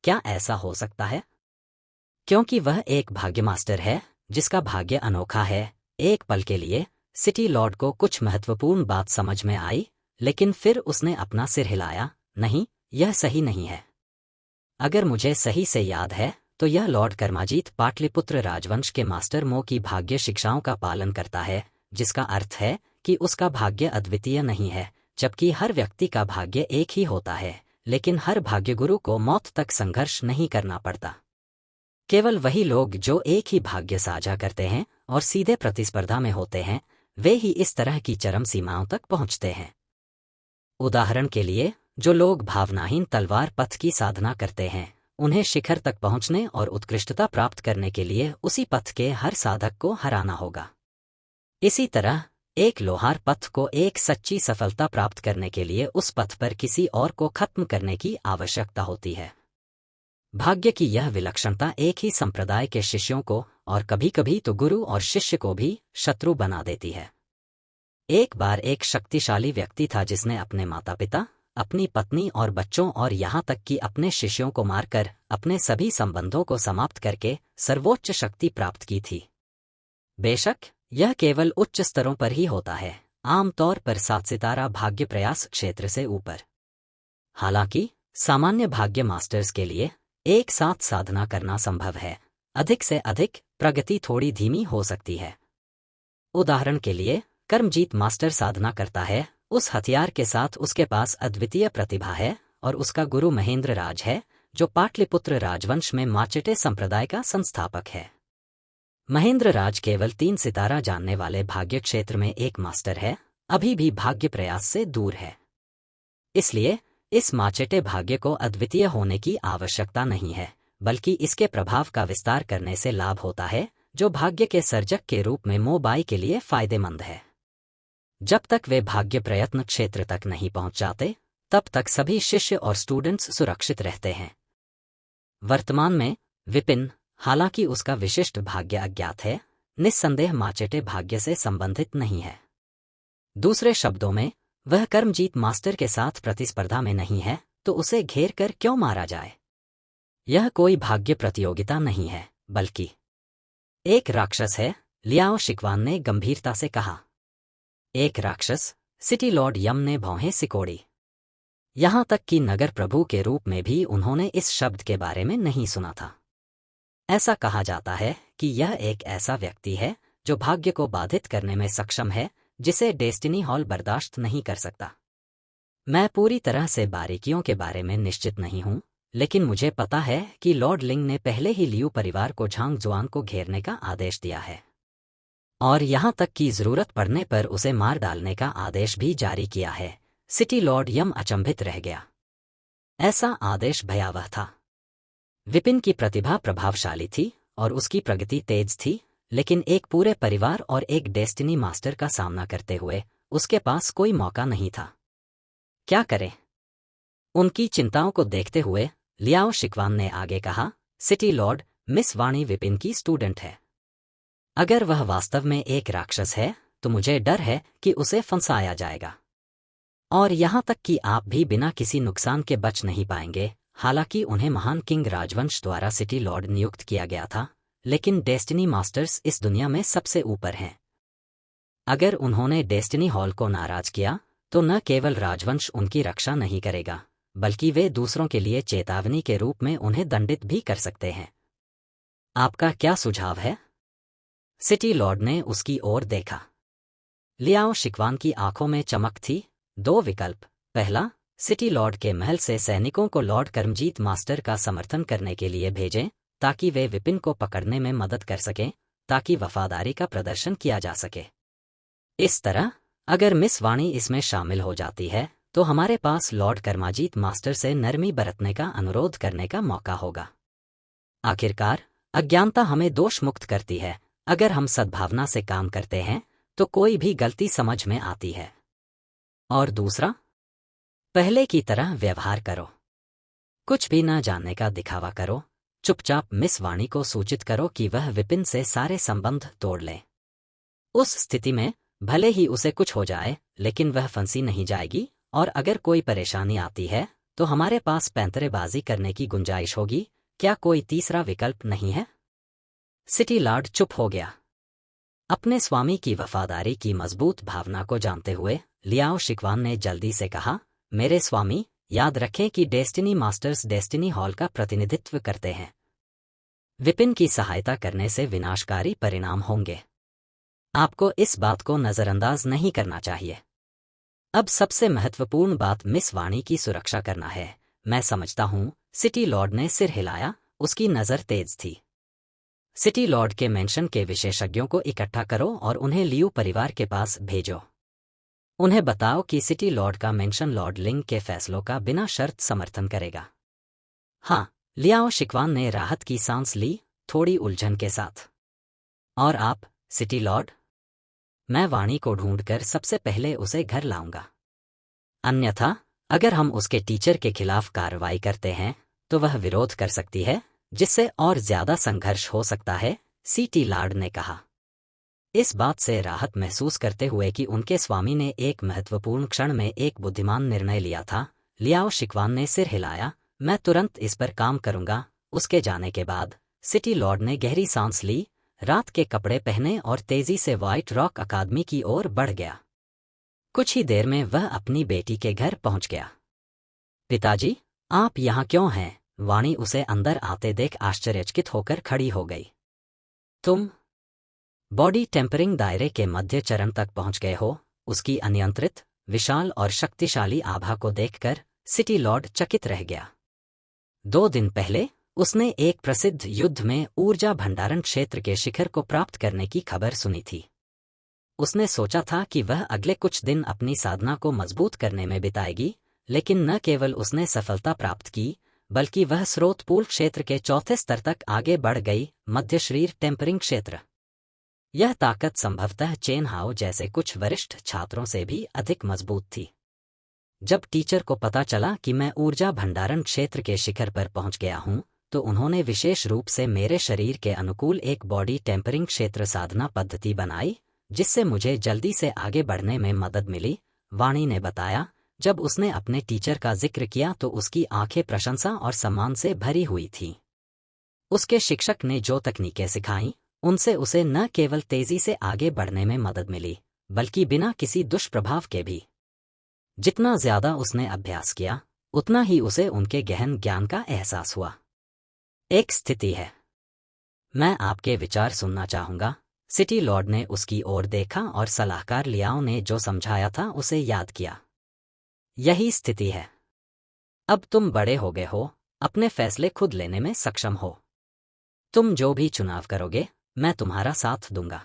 क्या ऐसा हो सकता है? क्योंकि वह एक भाग्य मास्टर है जिसका भाग्य अनोखा है। एक पल के लिए सिटी लॉर्ड को कुछ महत्वपूर्ण बात समझ में आई, लेकिन फिर उसने अपना सिर हिलाया। नहीं, यह सही नहीं है। अगर मुझे सही से याद है तो यह लॉर्ड कर्माजीत पाटलिपुत्र राजवंश के मास्टर मो की भाग्य शिक्षाओं का पालन करता है, जिसका अर्थ है कि उसका भाग्य अद्वितीय नहीं है, जबकि हर व्यक्ति का भाग्य एक ही होता है, लेकिन हर भाग्यगुरु को मौत तक संघर्ष नहीं करना पड़ता। केवल वही लोग जो एक ही भाग्य साझा करते हैं और सीधे प्रतिस्पर्धा में होते हैं, वे ही इस तरह की चरम सीमाओं तक पहुंचते हैं। उदाहरण के लिए, जो लोग भावनाहीन तलवार पथ की साधना करते हैं, उन्हें शिखर तक पहुंचने और उत्कृष्टता प्राप्त करने के लिए उसी पथ के हर साधक को हराना होगा। इसी तरह एक लोहार पथ को एक सच्ची सफलता प्राप्त करने के लिए उस पथ पर किसी और को खत्म करने की आवश्यकता होती है। भाग्य की यह विलक्षणता एक ही संप्रदाय के शिष्यों को, और कभी-कभी तो गुरु और शिष्य को भी, शत्रु बना देती है। एक बार एक शक्तिशाली व्यक्ति था जिसने अपने माता पिता, अपनी पत्नी और बच्चों और यहाँ तक कि अपने शिष्यों को मारकर अपने सभी संबंधों को समाप्त करके सर्वोच्च शक्ति प्राप्त की थी। बेशक यह केवल उच्च स्तरों पर ही होता है, आमतौर पर 7 सितारा भाग्य प्रयास क्षेत्र से ऊपर। हालांकि सामान्य भाग्य मास्टर्स के लिए एक साथ साधना करना संभव है। अधिक से अधिक प्रगति थोड़ी धीमी हो सकती है। उदाहरण के लिए, कर्मजीत मास्टर साधना करता है उस हथियार के साथ उसके पास अद्वितीय प्रतिभा है, और उसका गुरु महेंद्र राज है, जो पाटलिपुत्र राजवंश में माचेटे संप्रदाय का संस्थापक है। महेंद्र राज केवल 3 सितारा जानने वाले भाग्य क्षेत्र में एक मास्टर है, अभी भी भाग्य प्रयास से दूर है। इसलिए इस माचेटे भाग्य को अद्वितीय होने की आवश्यकता नहीं है, बल्कि इसके प्रभाव का विस्तार करने से लाभ होता है, जो भाग्य के सर्जक के रूप में मोबाई के लिए फायदेमंद है। जब तक वे भाग्य प्रयत्न क्षेत्र तक नहीं पहुंच जाते, तब तक सभी शिष्य और स्टूडेंट्स सुरक्षित रहते हैं। वर्तमान में विपिन, हालांकि उसका विशिष्ट भाग्य अज्ञात है, निस्संदेह माचेटे भाग्य से संबंधित नहीं है। दूसरे शब्दों में, वह कर्मजीत मास्टर के साथ प्रतिस्पर्धा में नहीं है, तो उसे घेर कर क्यों मारा जाए? यह कोई भाग्य प्रतियोगिता नहीं है, बल्कि एक राक्षस है, लियाओ शिकवान ने गंभीरता से कहा। एक राक्षस? सिटी लॉर्ड यम ने भौहें सिकोड़ी। यहां तक कि नगर प्रभु के रूप में भी उन्होंने इस शब्द के बारे में नहीं सुना था। ऐसा कहा जाता है कि यह एक ऐसा व्यक्ति है जो भाग्य को बाधित करने में सक्षम है, जिसे डेस्टिनी हॉल बर्दाश्त नहीं कर सकता। मैं पूरी तरह से बारीकियों के बारे में निश्चित नहीं हूं, लेकिन मुझे पता है कि लॉर्ड लिंग ने पहले ही लियू परिवार को झांग जुआन को घेरने का आदेश दिया है, और यहां तक कि जरूरत पड़ने पर उसे मार डालने का आदेश भी जारी किया है। सिटी लॉर्ड यम अचंभित रह गया। ऐसा आदेश भयावह था। विपिन की प्रतिभा प्रभावशाली थी और उसकी प्रगति तेज थी, लेकिन एक पूरे परिवार और एक डेस्टिनी मास्टर का सामना करते हुए उसके पास कोई मौका नहीं था। क्या करें? उनकी चिंताओं को देखते हुए लियाओ शिकवान ने आगे कहा, सिटी लॉर्ड, मिस वाणी विपिन की स्टूडेंट है। अगर वह वास्तव में एक राक्षस है तो मुझे डर है कि उसे फंसाया जाएगा, और यहां तक कि आप भी बिना किसी नुकसान के बच नहीं पाएंगे। हालांकि उन्हें महान किंग राजवंश द्वारा सिटी लॉर्ड नियुक्त किया गया था, लेकिन डेस्टिनी मास्टर्स इस दुनिया में सबसे ऊपर हैं। अगर उन्होंने डेस्टिनी हॉल को नाराज किया तो न केवल राजवंश उनकी रक्षा नहीं करेगा, बल्कि वे दूसरों के लिए चेतावनी के रूप में उन्हें दंडित भी कर सकते हैं। आपका क्या सुझाव है? सिटी लॉर्ड ने उसकी ओर देखा। लियाओ शिकवान की आंखों में चमक थी। 2 विकल्प। पहला, सिटी लॉर्ड के महल से सैनिकों को लॉर्ड कर्मजीत मास्टर का समर्थन करने के लिए भेजें, ताकि वे विपिन को पकड़ने में मदद कर सकें, ताकि वफादारी का प्रदर्शन किया जा सके। इस तरह अगर मिस वाणी इसमें शामिल हो जाती है तो हमारे पास लॉर्ड कर्माजीत मास्टर से नरमी बरतने का अनुरोध करने का मौका होगा। आखिरकार अज्ञानता हमें दोष मुक्त करती है। अगर हम सद्भावना से काम करते हैं तो कोई भी गलती समझ में आती है। और दूसरा, पहले की तरह व्यवहार करो। कुछ भी ना जानने का दिखावा करो। चुपचाप मिस वाणी को सूचित करो कि वह विपिन से सारे संबंध तोड़ ले। उस स्थिति में भले ही उसे कुछ हो जाए, लेकिन वह फंसी नहीं जाएगी, और अगर कोई परेशानी आती है तो हमारे पास पैंतरेबाजी करने की गुंजाइश होगी। क्या कोई तीसरा विकल्प नहीं है? सिटी लॉर्ड चुप हो गया। अपने स्वामी की वफादारी की मजबूत भावना को जानते हुए लियाओ शिकवान ने जल्दी से कहा, मेरे स्वामी, याद रखें कि डेस्टिनी मास्टर्स डेस्टिनी हॉल का प्रतिनिधित्व करते हैं। विपिन की सहायता करने से विनाशकारी परिणाम होंगे। आपको इस बात को नजरअंदाज नहीं करना चाहिए। अब सबसे महत्वपूर्ण बात मिस वाणी की सुरक्षा करना है। मैं समझता हूं, सिटी लॉर्ड ने सिर हिलाया, उसकी नजर तेज थी। सिटी लॉर्ड के मेंशन के विशेषज्ञों को इकट्ठा करो और उन्हें लियू परिवार के पास भेजो। उन्हें बताओ कि सिटी लॉर्ड का मेंशन लॉर्ड लिंग के फैसलों का बिना शर्त समर्थन करेगा। हाँ, लियाओ शिकवान ने राहत की सांस ली, थोड़ी उलझन के साथ। और आप, सिटी लॉर्ड? मैं वाणी को ढूंढकर सबसे पहले उसे घर लाऊंगा। अन्यथा, अगर हम उसके टीचर के खिलाफ कार्रवाई करते हैं तो वह विरोध कर सकती है, जिससे और ज्यादा संघर्ष हो सकता है, सिटी लॉर्ड ने कहा। इस बात से राहत महसूस करते हुए कि उनके स्वामी ने एक महत्वपूर्ण क्षण में एक बुद्धिमान निर्णय लिया था, लियाओ शिकवान ने सिर हिलाया, मैं तुरंत इस पर काम करूंगा। उसके जाने के बाद सिटी लॉर्ड ने गहरी सांस ली, रात के कपड़े पहने और तेजी से व्हाइट रॉक अकादमी की ओर बढ़ गया। कुछ ही देर में वह अपनी बेटी के घर पहुंच गया। पिताजी, आप यहाँ क्यों हैं? वाणी उसे अंदर आते देख आश्चर्यचकित होकर खड़ी हो गई। तुम बॉडी टेम्परिंग दायरे के मध्य चरण तक पहुंच गए हो। उसकी अनियंत्रित, विशाल और शक्तिशाली आभा को देखकर सिटी लॉर्ड चकित रह गया। 2 दिन पहले उसने एक प्रसिद्ध युद्ध में ऊर्जा भंडारण क्षेत्र के शिखर को प्राप्त करने की खबर सुनी थी। उसने सोचा था कि वह अगले कुछ दिन अपनी साधना को मजबूत करने में बिताएगी, लेकिन न केवल उसने सफलता प्राप्त की, बल्कि वह स्रोत पूल क्षेत्र के चौथे स्तर तक आगे बढ़ गई, मध्य शरीर टेम्परिंग क्षेत्र। यह ताकत संभवतः चेन हाओ जैसे कुछ वरिष्ठ छात्रों से भी अधिक मजबूत थी। जब टीचर को पता चला कि मैं ऊर्जा भंडारण क्षेत्र के शिखर पर पहुंच गया हूं, तो उन्होंने विशेष रूप से मेरे शरीर के अनुकूल एक बॉडी टेम्परिंग क्षेत्र साधना पद्धति बनाई, जिससे मुझे जल्दी से आगे बढ़ने में मदद मिली, वाणी ने बताया। जब उसने अपने टीचर का जिक्र किया तो उसकी आंखें प्रशंसा और सम्मान से भरी हुई थीं। उसके शिक्षक ने जो तकनीकें सिखाईं, उनसे उसे न केवल तेजी से आगे बढ़ने में मदद मिली, बल्कि बिना किसी दुष्प्रभाव के भी। जितना ज्यादा उसने अभ्यास किया, उतना ही उसे उनके गहन ज्ञान का एहसास हुआ। एक स्थिति है, मैं आपके विचार सुनना चाहूंगा। सिटी लॉर्ड ने उसकी ओर देखा और सलाहकार लियाओ ने जो समझाया था उसे याद किया। यही स्थिति है। अब तुम बड़े हो गए हो, अपने फैसले खुद लेने में सक्षम हो। तुम जो भी चुनाव करोगे, मैं तुम्हारा साथ दूंगा,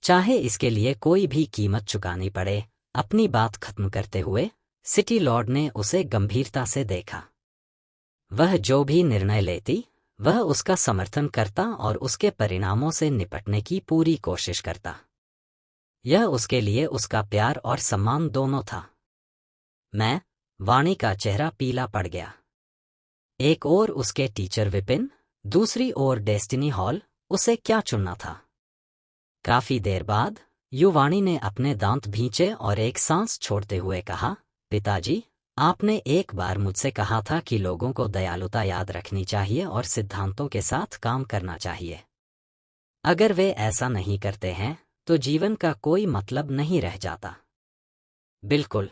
चाहे इसके लिए कोई भी कीमत चुकानी पड़े। अपनी बात खत्म करते हुए सिटी लॉर्ड ने उसे गंभीरता से देखा। वह जो भी निर्णय लेती, वह उसका समर्थन करता और उसके परिणामों से निपटने की पूरी कोशिश करता। यह उसके लिए उसका प्यार और सम्मान दोनों था। वाणी का चेहरा पीला पड़ गया। एक ओर उसके टीचर विपिन, दूसरी ओर डेस्टिनी हॉल, उसे क्या चुनना था? काफी देर बाद युवाणी ने अपने दांत भींचे और एक सांस छोड़ते हुए कहा, पिताजी, आपने एक बार मुझसे कहा था कि लोगों को दयालुता याद रखनी चाहिए और सिद्धांतों के साथ काम करना चाहिए। अगर वे ऐसा नहीं करते हैं, तो जीवन का कोई मतलब नहीं रह जाता। बिल्कुल।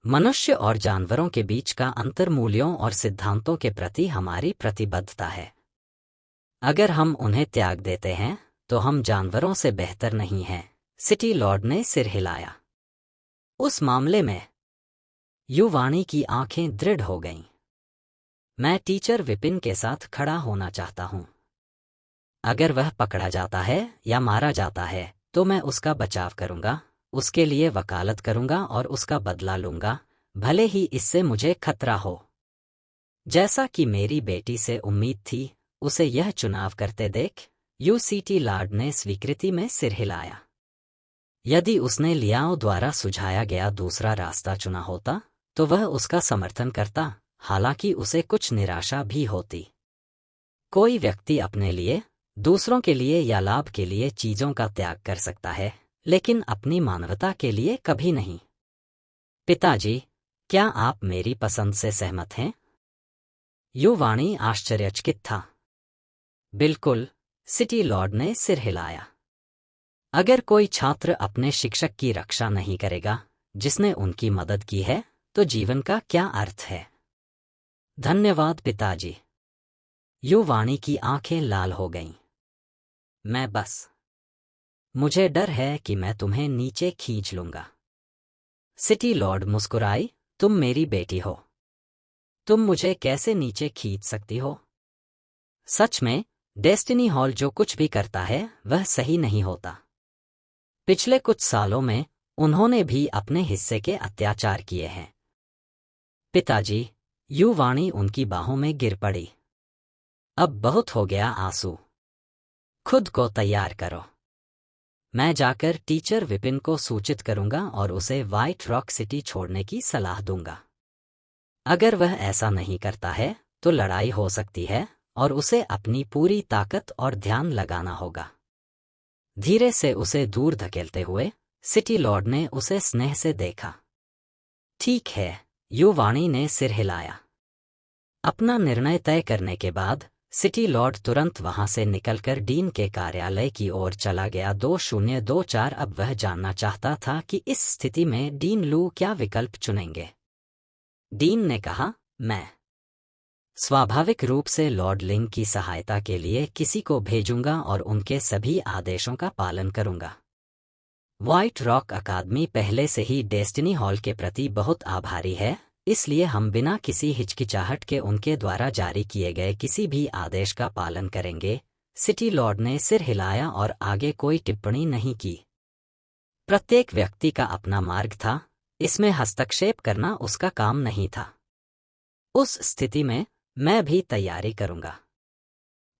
मनुष्य और जानवरों के बीच का अंतर मूल्यों और सिद्धांतों के प्रति हमारी प्रतिबद्धता है। अगर हम उन्हें त्याग देते हैं, तो हम जानवरों से बेहतर नहीं हैं। सिटी लॉर्ड ने सिर हिलाया। उस मामले में युवाणी की आंखें दृढ़ हो गईं। मैं टीचर विपिन के साथ खड़ा होना चाहता हूं। अगर वह पकड़ा जाता है या मारा जाता है, तो मैं उसका बचाव करूंगा, उसके लिए वकालत करूंगा और उसका बदला लूंगा, भले ही इससे मुझे खतरा हो। जैसा कि मेरी बेटी से उम्मीद थी, उसे यह चुनाव करते देख सिटी लॉर्ड ने स्वीकृति में सिर हिलाया। यदि उसने लियाओ द्वारा सुझाया गया दूसरा रास्ता चुना होता, तो वह उसका समर्थन करता, हालांकि उसे कुछ निराशा भी होती। कोई व्यक्ति अपने लिए, दूसरों के लिए या लाभ के लिए चीजों का त्याग कर सकता है, लेकिन अपनी मानवता के लिए कभी नहीं। पिताजी, क्या आप मेरी पसंद से सहमत हैं? युवाणी आश्चर्यचकित था। बिल्कुल, सिटी लॉर्ड ने सिर हिलाया। अगर कोई छात्र अपने शिक्षक की रक्षा नहीं करेगा, जिसने उनकी मदद की है, तो जीवन का क्या अर्थ है? धन्यवाद पिताजी। युवाणी की आंखें लाल हो गईं। मुझे डर है कि मैं तुम्हें नीचे खींच लूंगा। सिटी लॉर्ड मुस्कुराई, तुम मेरी बेटी हो। तुम मुझे कैसे नीचे खींच सकती हो? सच में, डेस्टिनी हॉल जो कुछ भी करता है वह सही नहीं होता। पिछले कुछ सालों में उन्होंने भी अपने हिस्से के अत्याचार किए हैं। पिताजी, युवाणी उनकी बाहों में गिर पड़ी। अब बहुत हो गया आंसू। खुद को तैयार करो। मैं जाकर टीचर विपिन को सूचित करूंगा और उसे व्हाइट रॉक सिटी छोड़ने की सलाह दूंगा। अगर वह ऐसा नहीं करता है तो लड़ाई हो सकती है और उसे अपनी पूरी ताकत और ध्यान लगाना होगा। धीरे से उसे दूर धकेलते हुए सिटी लॉर्ड ने उसे स्नेह से देखा। ठीक है, युवाणी ने सिर हिलाया। अपना निर्णय तय करने के बाद सिटी लॉर्ड तुरंत वहां से निकलकर डीन के कार्यालय की ओर चला गया। 2024 अब वह जानना चाहता था कि इस स्थिति में डीन लू क्या विकल्प चुनेंगे। डीन ने कहा, मैं स्वाभाविक रूप से लॉर्ड लिंग की सहायता के लिए किसी को भेजूंगा और उनके सभी आदेशों का पालन करूंगा। व्हाइट रॉक अकादमी पहले से ही डेस्टिनी हॉल के प्रति बहुत आभारी है, इसलिए हम बिना किसी हिचकिचाहट के उनके द्वारा जारी किए गए किसी भी आदेश का पालन करेंगे। सिटी लॉर्ड ने सिर हिलाया और आगे कोई टिप्पणी नहीं की। प्रत्येक व्यक्ति का अपना मार्ग था, इसमें हस्तक्षेप करना उसका काम नहीं था। उस स्थिति में मैं भी तैयारी करूंगा।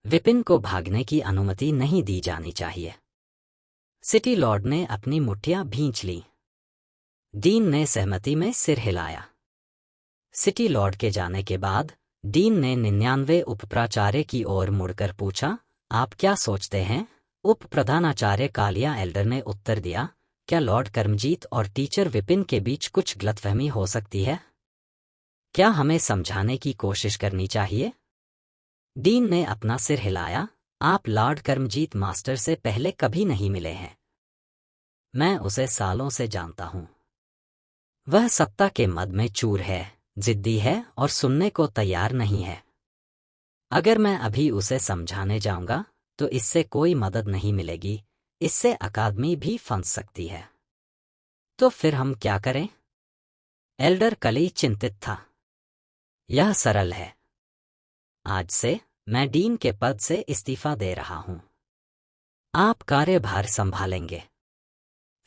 विपिन को भागने की अनुमति नहीं दी जानी चाहिए। सिटी लॉर्ड ने अपनी मुट्ठियां भींच लीं। डीन ने सहमति में सिर हिलाया। सिटी लॉर्ड के जाने के बाद डीन ने 99 उपप्राचार्य की ओर मुड़कर पूछा, आप क्या सोचते हैं? उप प्रधानाचार्य कालिया एल्डर ने उत्तर दिया, क्या लॉर्ड कर्मजीत और टीचर विपिन के बीच कुछ गलतफहमी हो सकती है? क्या हमें समझाने की कोशिश करनी चाहिए? डीन ने अपना सिर हिलाया, आप लॉर्ड कर्मजीत मास्टर से पहले कभी नहीं मिले हैं। मैं उसे सालों से जानता हूं। वह सत्ता के मद में चूर है, जिद्दी है और सुनने को तैयार नहीं है। अगर मैं अभी उसे समझाने जाऊंगा तो इससे कोई मदद नहीं मिलेगी, इससे अकादमी भी फंस सकती है। तो फिर हम क्या करें? एल्डर कली चिंतित था। यह सरल है। आज से मैं डीन के पद से इस्तीफा दे रहा हूं। आप कार्यभार संभालेंगे।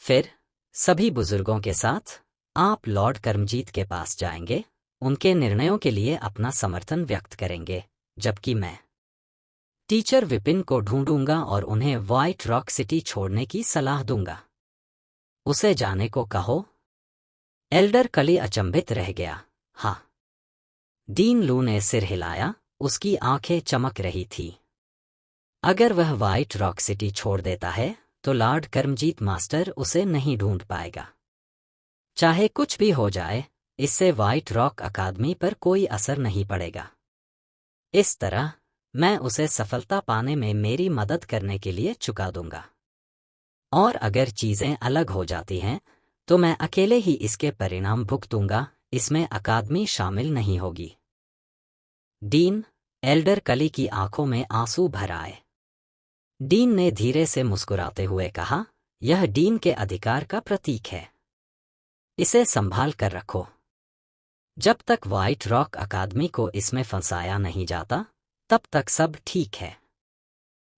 फिर सभी बुजुर्गों के साथ आप लॉर्ड कर्मजीत के पास जाएंगे, उनके निर्णयों के लिए अपना समर्थन व्यक्त करेंगे, जबकि मैं टीचर विपिन को ढूंढूंगा और उन्हें व्हाइट रॉक सिटी छोड़ने की सलाह दूंगा। उसे जाने को कहो। एल्डर कली अचंभित रह गया। हाँ। डीन लू ने सिर हिलाया, उसकी आंखें चमक रही थी। अगर वह व्हाइट रॉक सिटी छोड़ देता है तो लॉर्ड कर्मजीत मास्टर उसे नहीं ढूंढ पाएगा। चाहे कुछ भी हो जाए, इससे व्हाइट रॉक अकादमी पर कोई असर नहीं पड़ेगा। इस तरह मैं उसे सफलता पाने में मेरी मदद करने के लिए चुका दूंगा। और अगर चीजें अलग हो जाती हैं तो मैं अकेले ही इसके परिणाम भुगतूंगा, इसमें अकादमी शामिल नहीं होगी। डीन, एल्डर कली की आंखों में आंसू भर आए। डीन ने धीरे से मुस्कुराते हुए कहा, यह डीन के अधिकार का प्रतीक है। इसे संभाल कर रखो। जब तक व्हाइट रॉक अकादमी को इसमें फंसाया नहीं जाता, तब तक सब ठीक है।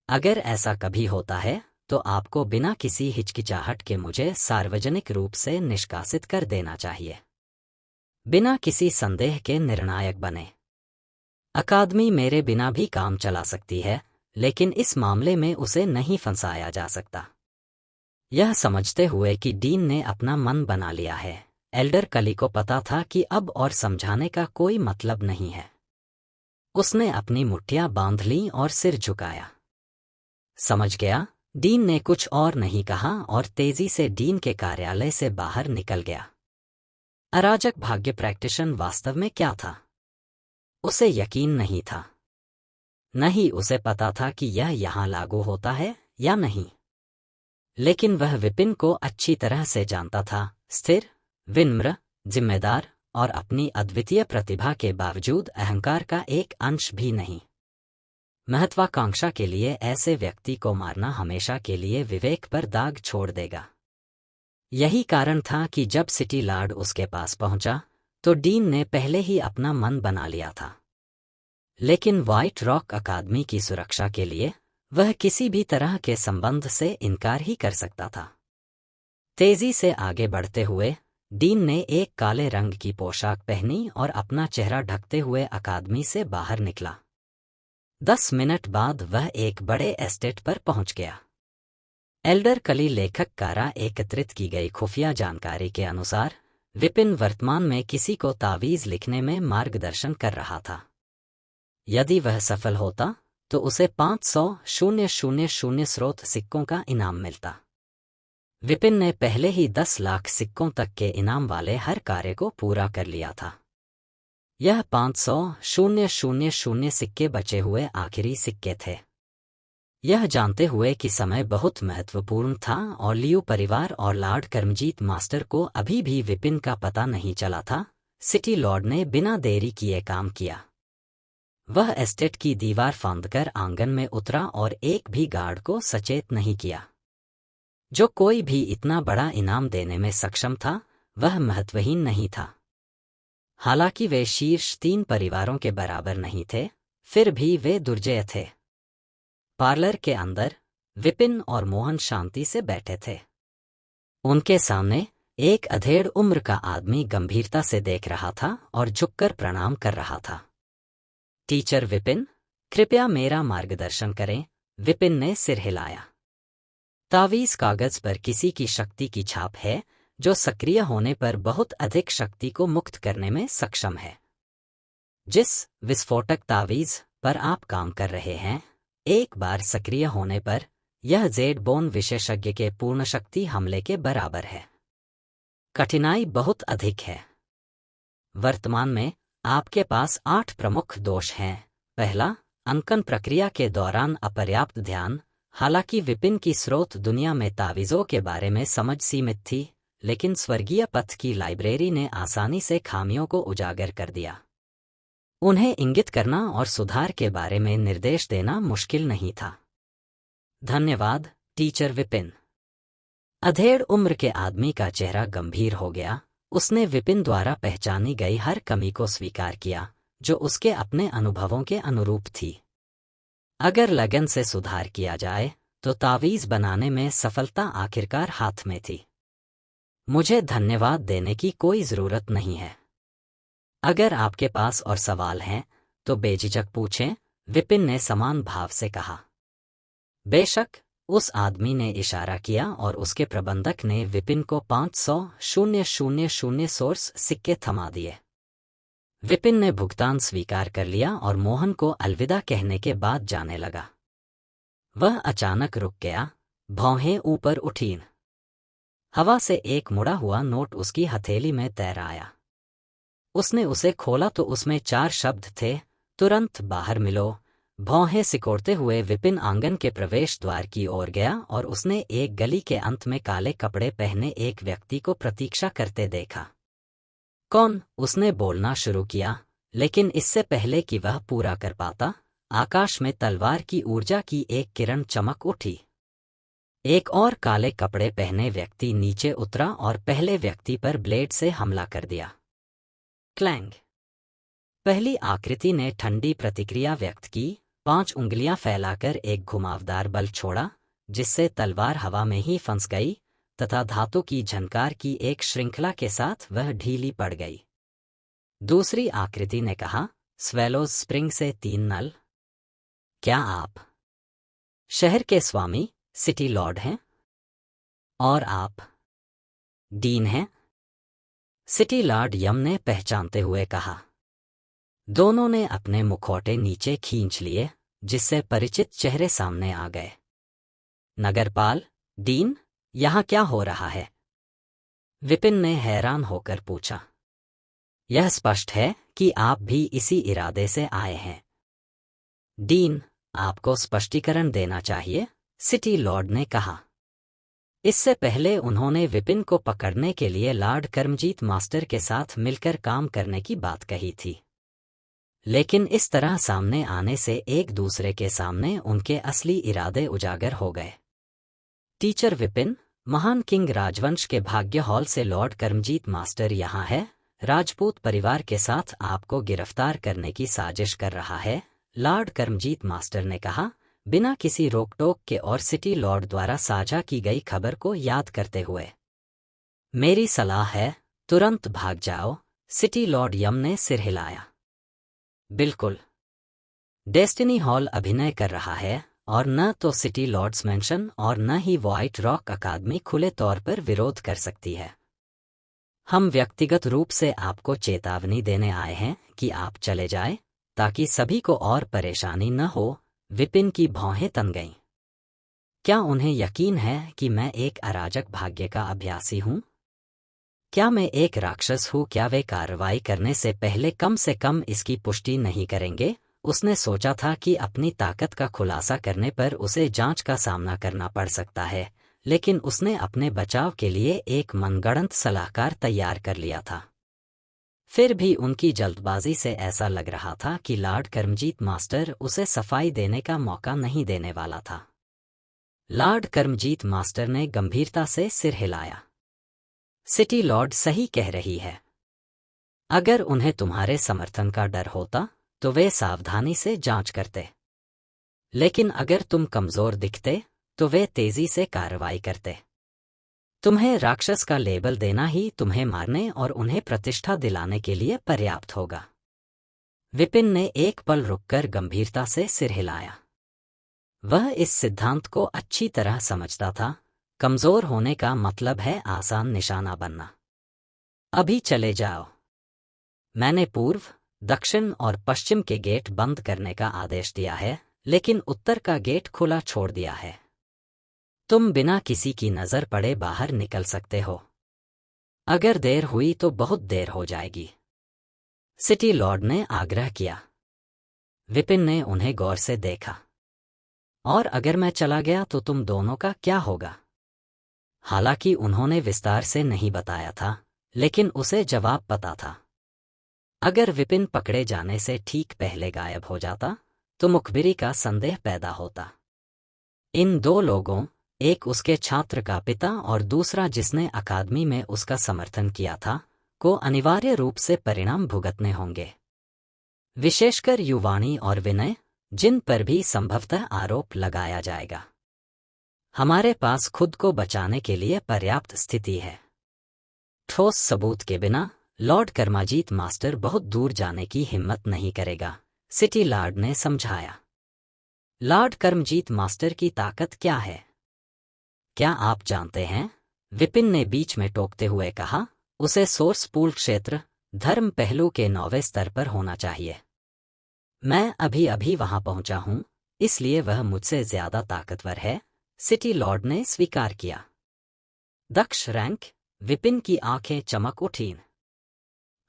अगर ऐसा कभी होता है तो आपको बिना किसी हिचकिचाहट के मुझे सार्वजनिक रूप से निष्कासित कर देना चाहिए। बिना किसी संदेह के निर्णायक बने। अकादमी मेरे बिना भी काम चला सकती है, लेकिन इस मामले में उसे नहीं फंसाया जा सकता। यह समझते हुए कि डीन ने अपना मन बना लिया है, एल्डर कली को पता था कि अब और समझाने का कोई मतलब नहीं है। उसने अपनी मुट्ठियां बांध लीं और सिर झुकाया। समझ गया। डीन ने कुछ और नहीं कहा और तेजी से डीन के कार्यालय से बाहर निकल गया। अराजक भाग्य प्रैक्टिशन वास्तव में क्या था? उसे यकीन नहीं था। न ही उसे पता था कि यह यहाँ लागू होता है या नहीं। लेकिन वह विपिन को अच्छी तरह से जानता था, स्थिर, विनम्र, जिम्मेदार और अपनी अद्वितीय प्रतिभा के बावजूद अहंकार का एक अंश भी नहीं। महत्वाकांक्षा के लिए ऐसे व्यक्ति को मारना हमेशा के लिए विवेक पर दाग छोड़ देगा। यही कारण था कि जब सिटी लॉर्ड उसके पास पहुंचा तो डीन ने पहले ही अपना मन बना लिया था। लेकिन व्हाइट रॉक अकादमी की सुरक्षा के लिए वह किसी भी तरह के संबंध से इनकार ही कर सकता था। तेजी से आगे बढ़ते हुए डीन ने एक काले रंग की पोशाक पहनी और अपना चेहरा ढकते हुए अकादमी से बाहर निकला। 10 मिनट बाद वह एक बड़े एस्टेट पर पहुंच गया। एल्डर कली लेखक द्वारा एकत्रित की गई खुफिया जानकारी के अनुसार विपिन वर्तमान में किसी को तावीज लिखने में मार्गदर्शन कर रहा था। यदि वह सफल होता तो उसे 500,000 स्रोत सिक्कों का इनाम मिलता। विपिन ने पहले ही 10 लाख सिक्कों तक के इनाम वाले हर कार्य को पूरा कर लिया था। यह 500,000 सिक्के बचे हुए आखिरी सिक्के थे। यह जानते हुए कि समय बहुत महत्वपूर्ण था और लियू परिवार और लॉर्ड कर्मजीत मास्टर को अभी भी विपिन का पता नहीं चला था, सिटी लॉर्ड ने बिना देरी किए काम किया। वह एस्टेट की दीवार फांदकर आंगन में उतरा और एक भी गार्ड को सचेत नहीं किया। जो कोई भी इतना बड़ा इनाम देने में सक्षम था वह महत्वहीन नहीं था। हालांकि वे शीर्ष 3 परिवारों के बराबर नहीं थे, फिर भी वे दुर्जय थे। पार्लर के अंदर विपिन और मोहन शांति से बैठे थे। उनके सामने एक अधेड़ उम्र का आदमी गंभीरता से देख रहा था और झुककर प्रणाम कर रहा था। टीचर विपिन, कृपया मेरा मार्गदर्शन करें, विपिन ने सिर हिलाया। तावीज कागज पर किसी की शक्ति की छाप है जो सक्रिय होने पर बहुत अधिक शक्ति को मुक्त करने में सक्षम है। जिस विस्फोटक तावीज पर आप काम कर रहे हैं, एक बार सक्रिय होने पर यह जेड बोन विशेषज्ञ के पूर्ण शक्ति हमले के बराबर है। कठिनाई बहुत अधिक है। वर्तमान में आपके पास 8 प्रमुख दोष हैं। पहला, अंकन प्रक्रिया के दौरान अपर्याप्त ध्यान। हालांकि विपिन की स्रोत दुनिया में तावीज़ों के बारे में समझ सीमित थी, लेकिन स्वर्गीय पथ की लाइब्रेरी ने आसानी से खामियों को उजागर कर दिया। उन्हें इंगित करना और सुधार के बारे में निर्देश देना मुश्किल नहीं था। धन्यवाद, टीचर विपिन। अधेड़ उम्र के आदमी का चेहरा गंभीर हो गया। उसने विपिन द्वारा पहचानी गई हर कमी को स्वीकार किया जो उसके अपने अनुभवों के अनुरूप थी। अगर लगन से सुधार किया जाए तो तावीज बनाने में सफलता आखिरकार हाथ में थी। मुझे धन्यवाद देने की कोई जरूरत नहीं है। अगर आपके पास और सवाल हैं तो बेझिझक पूछें, विपिन ने समान भाव से कहा। बेशक, उस आदमी ने इशारा किया और उसके प्रबंधक ने विपिन को 500,000 सोर्स सिक्के थमा दिए। विपिन ने भुगतान स्वीकार कर लिया और मोहन को अलविदा कहने के बाद जाने लगा। वह अचानक रुक गया, भौहें ऊपर उठीं। हवा से एक मुड़ा हुआ नोट उसकी हथेली में तैर आया। उसने उसे खोला तो उसमें 4 शब्द थे, तुरंत बाहर मिलो। भौहें सिकोड़ते हुए विपिन आंगन के प्रवेश द्वार की ओर गया और उसने एक गली के अंत में काले कपड़े पहने एक व्यक्ति को प्रतीक्षा करते देखा। कौन? उसने बोलना शुरू किया, लेकिन इससे पहले कि वह पूरा कर पाता, आकाश में तलवार की ऊर्जा की एक किरण चमक उठी। एक और काले कपड़े पहने व्यक्ति नीचे उतरा और पहले व्यक्ति पर ब्लेड से हमला कर दिया। क्लैंग! पहली आकृति ने ठंडी प्रतिक्रिया व्यक्त की, 5 उंगलियां फैलाकर एक घुमावदार बल छोड़ा, जिससे तलवार हवा में ही फंस गई तथा धातु की झनकार की एक श्रृंखला के साथ वह ढीली पड़ गई। दूसरी आकृति ने कहा, स्वेलोज स्प्रिंग से 3 नल। क्या आप शहर के स्वामी सिटी लॉर्ड हैं? और आप डीन हैं? सिटी लॉर्ड यम ने पहचानते हुए कहा। दोनों ने अपने मुखौटे नीचे खींच लिए, जिससे परिचित चेहरे सामने आ गए। नगरपाल, डीन, यहाँ क्या हो रहा है? विपिन ने हैरान होकर पूछा। यह स्पष्ट है कि आप भी इसी इरादे से आए हैं। डीन, आपको स्पष्टीकरण देना चाहिए, सिटी लॉर्ड ने कहा। इससे पहले उन्होंने विपिन को पकड़ने के लिए लॉर्ड कर्मजीत मास्टर के साथ मिलकर काम करने की बात कही थी, लेकिन इस तरह सामने आने से एक दूसरे के सामने उनके असली इरादे उजागर हो गए। टीचर विपिन, महान किंग राजवंश के भाग्य हॉल से लॉर्ड कर्मजीत मास्टर यहाँ है। राजपूत परिवार के साथ आपको गिरफ्तार करने की साजिश कर रहा है, लॉर्ड कर्मजीत मास्टर ने कहा, बिना किसी रोक टोक के और सिटी लॉर्ड द्वारा साझा की गई खबर को याद करते हुए। मेरी सलाह है, तुरंत भाग जाओ, सिटी लॉर्ड यम ने सिर हिलाया। बिल्कुल। डेस्टिनी हॉल अभिनय कर रहा है और न तो सिटी लॉर्ड्स मेंशन और न ही व्हाइट रॉक अकादमी खुले तौर पर विरोध कर सकती है। हम व्यक्तिगत रूप से आपको चेतावनी देने आए हैं कि आप चले जाएं, ताकि सभी को और परेशानी न हो। विपिन की भौहें तन गईं। क्या उन्हें यकीन है कि मैं एक अराजक भाग्य का अभ्यासी हूं? क्या मैं एक राक्षस हूं? क्या वे कार्रवाई करने से कम इसकी पुष्टि नहीं करेंगे? उसने सोचा था कि अपनी ताकत का खुलासा करने पर उसे जांच का सामना करना पड़ सकता है, लेकिन उसने अपने बचाव के लिए एक मनगढ़ंत सलाहकार तैयार कर लिया था। फिर भी उनकी जल्दबाजी से ऐसा लग रहा था कि लॉर्ड कर्मजीत मास्टर उसे सफाई देने का मौका नहीं देने वाला था। लॉर्ड कर्मजीत मास्टर ने गंभीरता से सिर हिलाया। सिटी लॉर्ड सही कह रही है। अगर उन्हें तुम्हारे समर्थन का डर होता तो वे सावधानी से जांच करते, लेकिन अगर तुम कमजोर दिखते तो वे तेजी से कार्रवाई करते। तुम्हें राक्षस का लेबल देना ही तुम्हें मारने और उन्हें प्रतिष्ठा दिलाने के लिए पर्याप्त होगा। विपिन ने एक पल रुककर गंभीरता से सिर हिलाया। वह इस सिद्धांत को अच्छी तरह समझता था, कमजोर होने का मतलब है आसान निशाना बनना। अभी चले जाओ। मैंने पूर्व, दक्षिण और पश्चिम के गेट बंद करने का आदेश दिया है, लेकिन उत्तर का गेट खुला छोड़ दिया है। तुम बिना किसी की नजर पड़े बाहर निकल सकते हो। अगर देर हुई तो बहुत देर हो जाएगी, सिटी लॉर्ड ने आग्रह किया। विपिन ने उन्हें गौर से देखा। और अगर मैं चला गया तो तुम दोनों का क्या होगा? हालांकि उन्होंने विस्तार से नहीं बताया था, लेकिन उसे जवाब पता था। अगर विपिन पकड़े जाने से ठीक पहले गायब हो जाता तो मुखबिरी का संदेह पैदा होता। इन दो लोगों, एक उसके छात्र का पिता और दूसरा जिसने अकादमी में उसका समर्थन किया था, को अनिवार्य रूप से परिणाम भुगतने होंगे। विशेषकर युवाणी और विनय, जिन पर भी संभवतः आरोप लगाया जाएगा। हमारे पास खुद को बचाने के लिए पर्याप्त स्थिति है। ठोस सबूत के बिना लॉर्ड कर्मजीत मास्टर बहुत दूर जाने की हिम्मत नहीं करेगा, सिटी लॉर्ड ने समझाया। लॉर्ड कर्मजीत मास्टर की ताकत क्या है? क्या आप जानते हैं? विपिन ने बीच में टोकते हुए कहा, उसे सोर्स पूल क्षेत्र, धर्म पहलू के 9वें स्तर पर होना चाहिए। मैं अभी अभी वहां पहुंचा हूं, इसलिए वह मुझसे ज्यादा ताकतवर है, सिटी लॉर्ड ने स्वीकार किया। दक्ष रैंक, विपिन की आंखें चमक उठीं।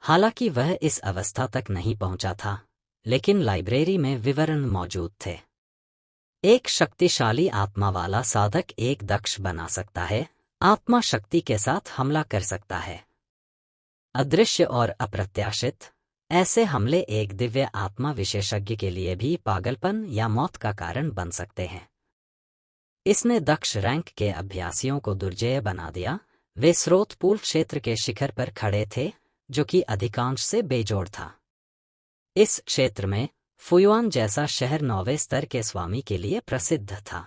हालांकि वह इस अवस्था तक नहीं पहुंचा था, लेकिन लाइब्रेरी में विवरण मौजूद थे। एक शक्तिशाली आत्मा वाला साधक एक दक्ष बना सकता है, आत्मा शक्ति के साथ हमला कर सकता है। अदृश्य और अप्रत्याशित, ऐसे हमले एक दिव्य आत्मा विशेषज्ञ के लिए भी पागलपन या मौत का कारण बन सकते हैं। इसने दक्ष रैंक के अभ्यासियों को दुर्जय बना दिया। वे स्रोत पूल क्षेत्र के शिखर पर खड़े थे, जो कि अधिकांश से बेजोड़ था। इस क्षेत्र में फुयुआन जैसा शहर 9वें स्तर के स्वामी के लिए प्रसिद्ध था।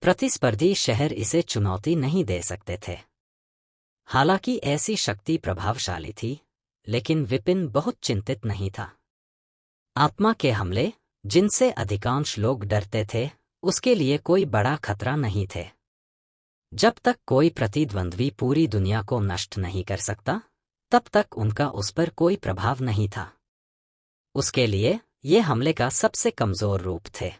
प्रतिस्पर्धी शहर इसे चुनौती नहीं दे सकते थे। हालांकि ऐसी शक्ति प्रभावशाली थी, लेकिन विपिन बहुत चिंतित नहीं था। आत्मा के हमले, जिनसे अधिकांश लोग डरते थे, उसके लिए कोई बड़ा खतरा नहीं थे। जब तक कोई प्रतिद्वंद्वी पूरी दुनिया को नष्ट नहीं कर सकता, तब तक उनका उस पर कोई प्रभाव नहीं था। उसके लिए ये हमले का सबसे कमजोर रूप थे।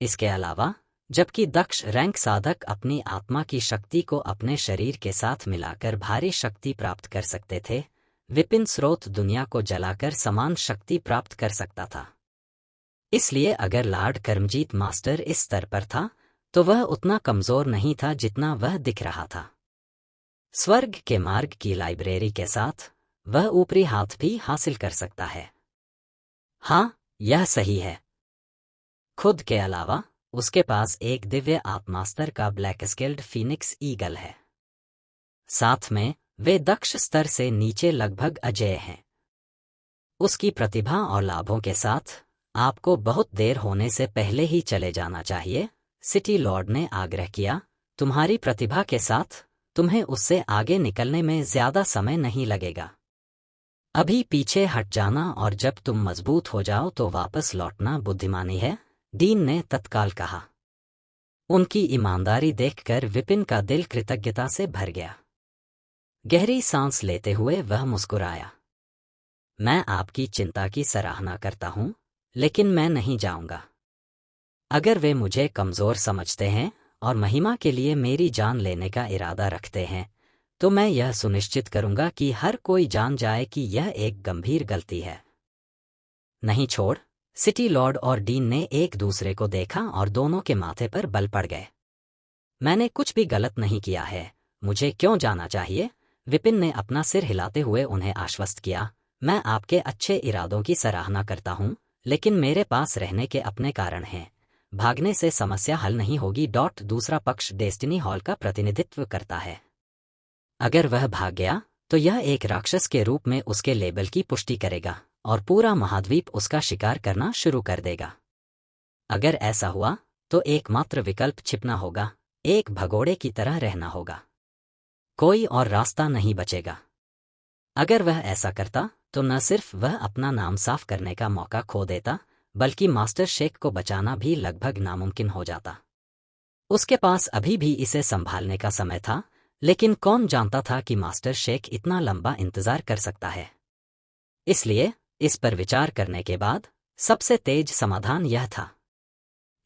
इसके अलावा, जबकि दक्ष रैंक साधक अपनी आत्मा की शक्ति को अपने शरीर के साथ मिलाकर भारी शक्ति प्राप्त कर सकते थे, विपिन स्रोत दुनिया को जलाकर समान शक्ति प्राप्त कर सकता था। इसलिए अगर लॉर्ड करमजीत मास्टर इस स्तर पर था तो वह उतना कमजोर नहीं था जितना वह दिख रहा था। स्वर्ग के मार्ग की लाइब्रेरी के साथ वह ऊपरी हाथ भी हासिल कर सकता है। हाँ, यह सही है। खुद के अलावा उसके पास एक दिव्य आत्मास्तर का ब्लैक स्केल्ड फीनिक्स ईगल है। साथ में वे दक्ष स्तर से नीचे लगभग अजेय हैं। उसकी प्रतिभा और लाभों के साथ आपको बहुत देर होने से पहले ही चले जाना चाहिए, सिटी लॉर्ड ने आग्रह किया। तुम्हारी प्रतिभा के साथ तुम्हें उससे आगे निकलने में ज्यादा समय नहीं लगेगा। अभी पीछे हट जाना और जब तुम मजबूत हो जाओ तो वापस लौटना बुद्धिमानी है, डीन ने तत्काल कहा। उनकी ईमानदारी देखकर विपिन का दिल कृतज्ञता से भर गया। गहरी सांस लेते हुए वह मुस्कुराया। मैं आपकी चिंता की सराहना करता हूं, लेकिन मैं नहीं जाऊंगा। अगर वे मुझे कमजोर समझते हैं और महिमा के लिए मेरी जान लेने का इरादा रखते हैं तो मैं यह सुनिश्चित करूंगा कि हर कोई जान जाए कि यह एक गंभीर गलती है। नहीं छोड़। सिटी लॉर्ड और डीन ने एक दूसरे को देखा और दोनों के माथे पर बल पड़ गए। मैंने कुछ भी गलत नहीं किया है, मुझे क्यों जाना चाहिए? विपिन ने अपना सिर हिलाते हुए उन्हें आश्वस्त किया। मैं आपके अच्छे इरादों की सराहना करता हूं, लेकिन मेरे पास रहने के अपने कारण हैं। भागने से समस्या हल नहीं होगी। दूसरा पक्ष डेस्टिनी हॉल का प्रतिनिधित्व करता है। अगर वह भाग गया तो यह एक राक्षस के रूप में उसके लेबल की पुष्टि करेगा और पूरा महाद्वीप उसका शिकार करना शुरू कर देगा। अगर ऐसा हुआ तो एकमात्र विकल्प छिपना होगा, एक भगोड़े की तरह रहना होगा। कोई और रास्ता नहीं बचेगा। अगर वह ऐसा करता तो न सिर्फ वह अपना नाम साफ करने का मौका खो देता, बल्कि मास्टर शेख को बचाना भी लगभग नामुमकिन हो जाता। उसके पास अभी भी इसे संभालने का समय था, लेकिन कौन जानता था कि मास्टर शेख इतना लंबा इंतजार कर सकता है। इसलिए इस पर विचार करने के बाद सबसे तेज समाधान यह था।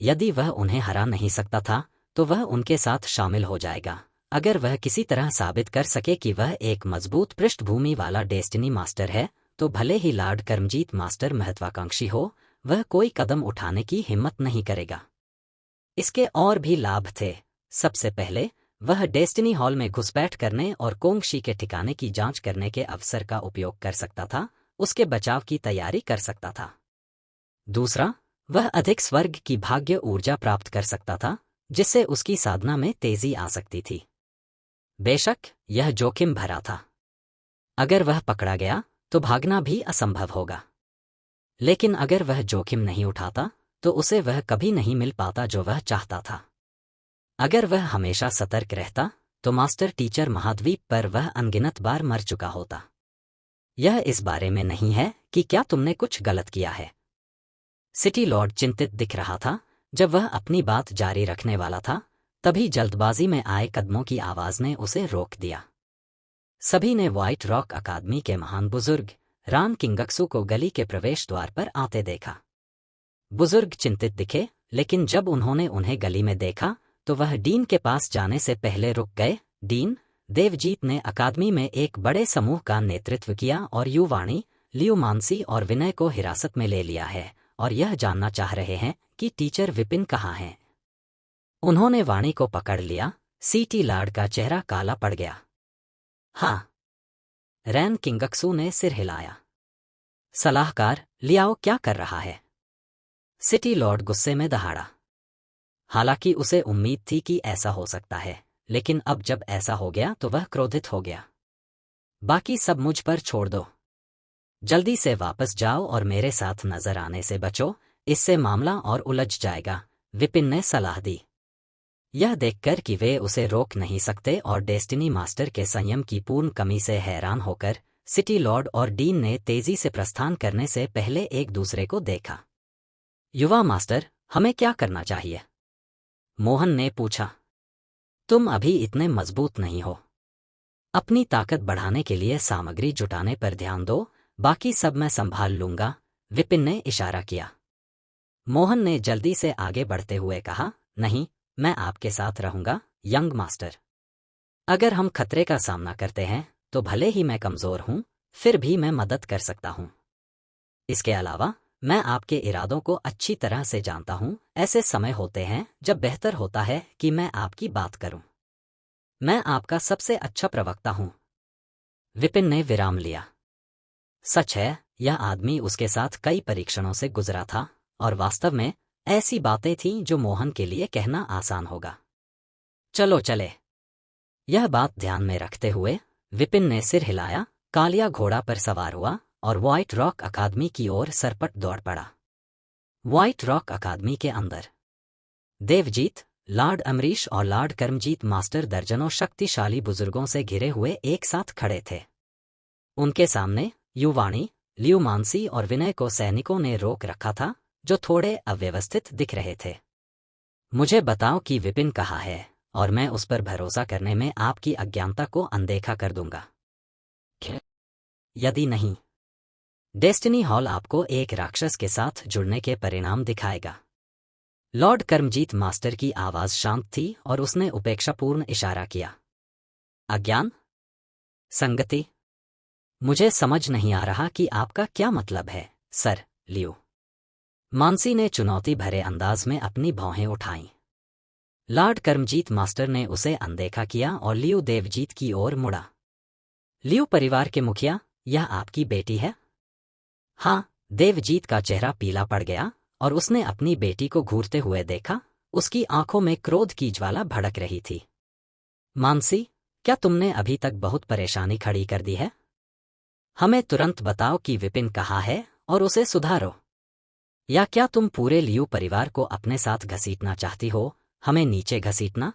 यदि वह उन्हें हरा नहीं सकता था तो वह उनके साथ शामिल हो जाएगा। अगर वह किसी तरह साबित कर सके कि वह एक मजबूत पृष्ठभूमि वाला डेस्टिनी मास्टर है तो भले ही लॉर्ड करमजीत मास्टर महत्वाकांक्षी हो, वह कोई कदम उठाने की हिम्मत नहीं करेगा। इसके और भी लाभ थे। सबसे पहले वह डेस्टिनी हॉल में घुसपैठ करने और कोंगशी के ठिकाने की जांच करने के अवसर का उपयोग कर सकता था, उसके बचाव की तैयारी कर सकता था। दूसरा, वह अधिक स्वर्ग की भाग्य ऊर्जा प्राप्त कर सकता था, जिससे उसकी साधना में तेजी आ सकती थी। बेशक यह जोखिम भरा था। अगर वह पकड़ा गया तो भागना भी असंभव होगा, लेकिन अगर वह जोखिम नहीं उठाता तो उसे वह कभी नहीं मिल पाता जो वह चाहता था। अगर वह हमेशा सतर्क रहता तो मास्टर टीचर महाद्वीप पर वह अनगिनत बार मर चुका होता। यह इस बारे में नहीं है कि क्या तुमने कुछ गलत किया है। सिटी लॉर्ड चिंतित दिख रहा था। जब वह अपनी बात जारी रखने वाला था तभी जल्दबाजी में आए कदमों की आवाज ने उसे रोक दिया। सभी ने व्हाइट रॉक अकादमी के महान बुजुर्ग रान किंगक्सू को गली के प्रवेश द्वार पर आते देखा। बुजुर्ग चिंतित दिखे, लेकिन जब उन्होंने उन्हें गली में देखा तो वह डीन के पास जाने से पहले रुक गए। डीन, देवजीत ने अकादमी में एक बड़े समूह का नेतृत्व किया और युवाणी, लियू मानसी और विनय को हिरासत में ले लिया है और यह जानना चाह रहे हैं कि टीचर विपिन कहाँ हैं। उन्होंने वाणी को पकड़ लिया। सीटी लॉर्ड का चेहरा काला पड़ गया। हाँ, रैन किंगक्सू ने सिर हिलाया। सलाहकार, लियाओ क्या कर रहा है? सिटी लॉर्ड गुस्से में दहाड़ा। हालांकि उसे उम्मीद थी कि ऐसा हो सकता है, लेकिन अब जब ऐसा हो गया तो वह क्रोधित हो गया। बाकी सब मुझ पर छोड़ दो। जल्दी से वापस जाओ और मेरे साथ नजर आने से बचो, इससे मामला और उलझ जाएगा, विपिन ने सलाह दी। यह देखकर कि वे उसे रोक नहीं सकते और डेस्टिनी मास्टर के संयम की पूर्ण कमी से हैरान होकर सिटी लॉर्ड और डीन ने तेजी से प्रस्थान करने से पहले एक दूसरे को देखा। युवा मास्टर, हमें क्या करना चाहिए? मोहन ने पूछा। तुम अभी इतने मजबूत नहीं हो। अपनी ताकत बढ़ाने के लिए सामग्री जुटाने पर ध्यान दो, बाकी सब मैं संभाल लूंगा, विपिन ने इशारा किया। मोहन ने जल्दी से आगे बढ़ते हुए कहा, नहीं, मैं आपके साथ रहूंगा, यंग मास्टर। अगर हम खतरे का सामना करते हैं तो भले ही मैं कमजोर हूं, फिर भी मैं मदद कर सकता हूँ। इसके अलावा मैं आपके इरादों को अच्छी तरह से जानता हूँ। ऐसे समय होते हैं जब बेहतर होता है कि मैं आपकी बात करूं। मैं आपका सबसे अच्छा प्रवक्ता हूं। विपिन ने विराम लिया। सच है, यह आदमी उसके साथ कई परीक्षणों से गुजरा था और वास्तव में ऐसी बातें थीं जो मोहन के लिए कहना आसान होगा। चलो चले। यह बात ध्यान में रखते हुए विपिन ने सिर हिलाया, कालिया घोड़ा पर सवार हुआ और व्हाइट रॉक अकादमी की ओर सरपट दौड़ पड़ा। व्हाइट रॉक अकादमी के अंदर देवजीत, लॉर्ड अमरीश और लॉर्ड कर्मजीत मास्टर दर्जनों शक्तिशाली बुजुर्गों से घिरे हुए एक साथ खड़े थे। उनके सामने युवाणी, लियू मानसी और विनय को सैनिकों ने रोक रखा था, जो थोड़े अव्यवस्थित दिख रहे थे। मुझे बताओ कि विपिन कहाँ है और मैं उस पर भरोसा करने में आपकी अज्ञानता को अनदेखा कर दूंगा। यदि नहीं, डेस्टिनी हॉल आपको एक राक्षस के साथ जुड़ने के परिणाम दिखाएगा। लॉर्ड कर्मजीत मास्टर की आवाज शांत थी और उसने उपेक्षापूर्ण इशारा किया। अज्ञान? संगति? मुझे समझ नहीं आ रहा कि आपका क्या मतलब है, सर लियो। मानसी ने चुनौती भरे अंदाज में अपनी भौहें उठाईं। लॉर्ड कर्मजीत मास्टर ने उसे अनदेखा किया और लियो देवजीत की ओर मुड़ा। लियो परिवार के मुखिया, यह आपकी बेटी है? हाँ। देवजीत का चेहरा पीला पड़ गया और उसने अपनी बेटी को घूरते हुए देखा। उसकी आंखों में क्रोध की ज्वाला भड़क रही थी। मानसी, क्या तुमने अभी तक बहुत परेशानी खड़ी कर दी है? हमें तुरंत बताओ कि विपिन कहाँ है और उसे सुधारो। या क्या तुम पूरे लियू परिवार को अपने साथ घसीटना चाहती हो, हमें नीचे घसीटना?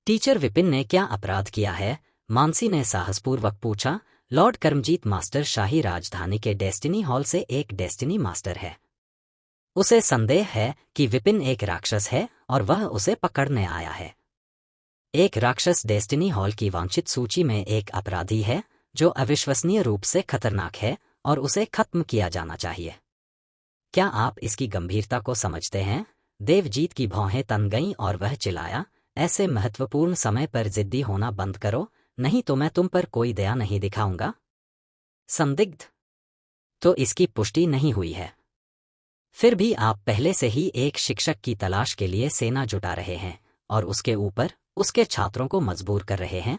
टीचर विपिन ने क्या अपराध किया है? मानसी ने साहसपूर्वक पूछा। लॉर्ड कर्मजीत मास्टर शाही राजधानी के डेस्टिनी हॉल से एक डेस्टिनी मास्टर है। उसे संदेह है कि विपिन एक राक्षस है और वह उसे पकड़ने आया है। एक राक्षस डेस्टिनी हॉल की वांछित सूची में एक अपराधी है जो अविश्वसनीय रूप से खतरनाक है और उसे खत्म किया जाना चाहिए। क्या आप इसकी गंभीरता को समझते हैं? देवजीत की भौहें तन गईं और वह चिल्लाया, ऐसे महत्वपूर्ण समय पर जिद्दी होना बंद करो, नहीं तो मैं तुम पर कोई दया नहीं दिखाऊंगा। संदिग्ध? तो इसकी पुष्टि नहीं हुई है। फिर भी आप पहले से ही एक शिक्षक की तलाश के लिए सेना जुटा रहे हैं और उसके ऊपर उसके छात्रों को मजबूर कर रहे हैं।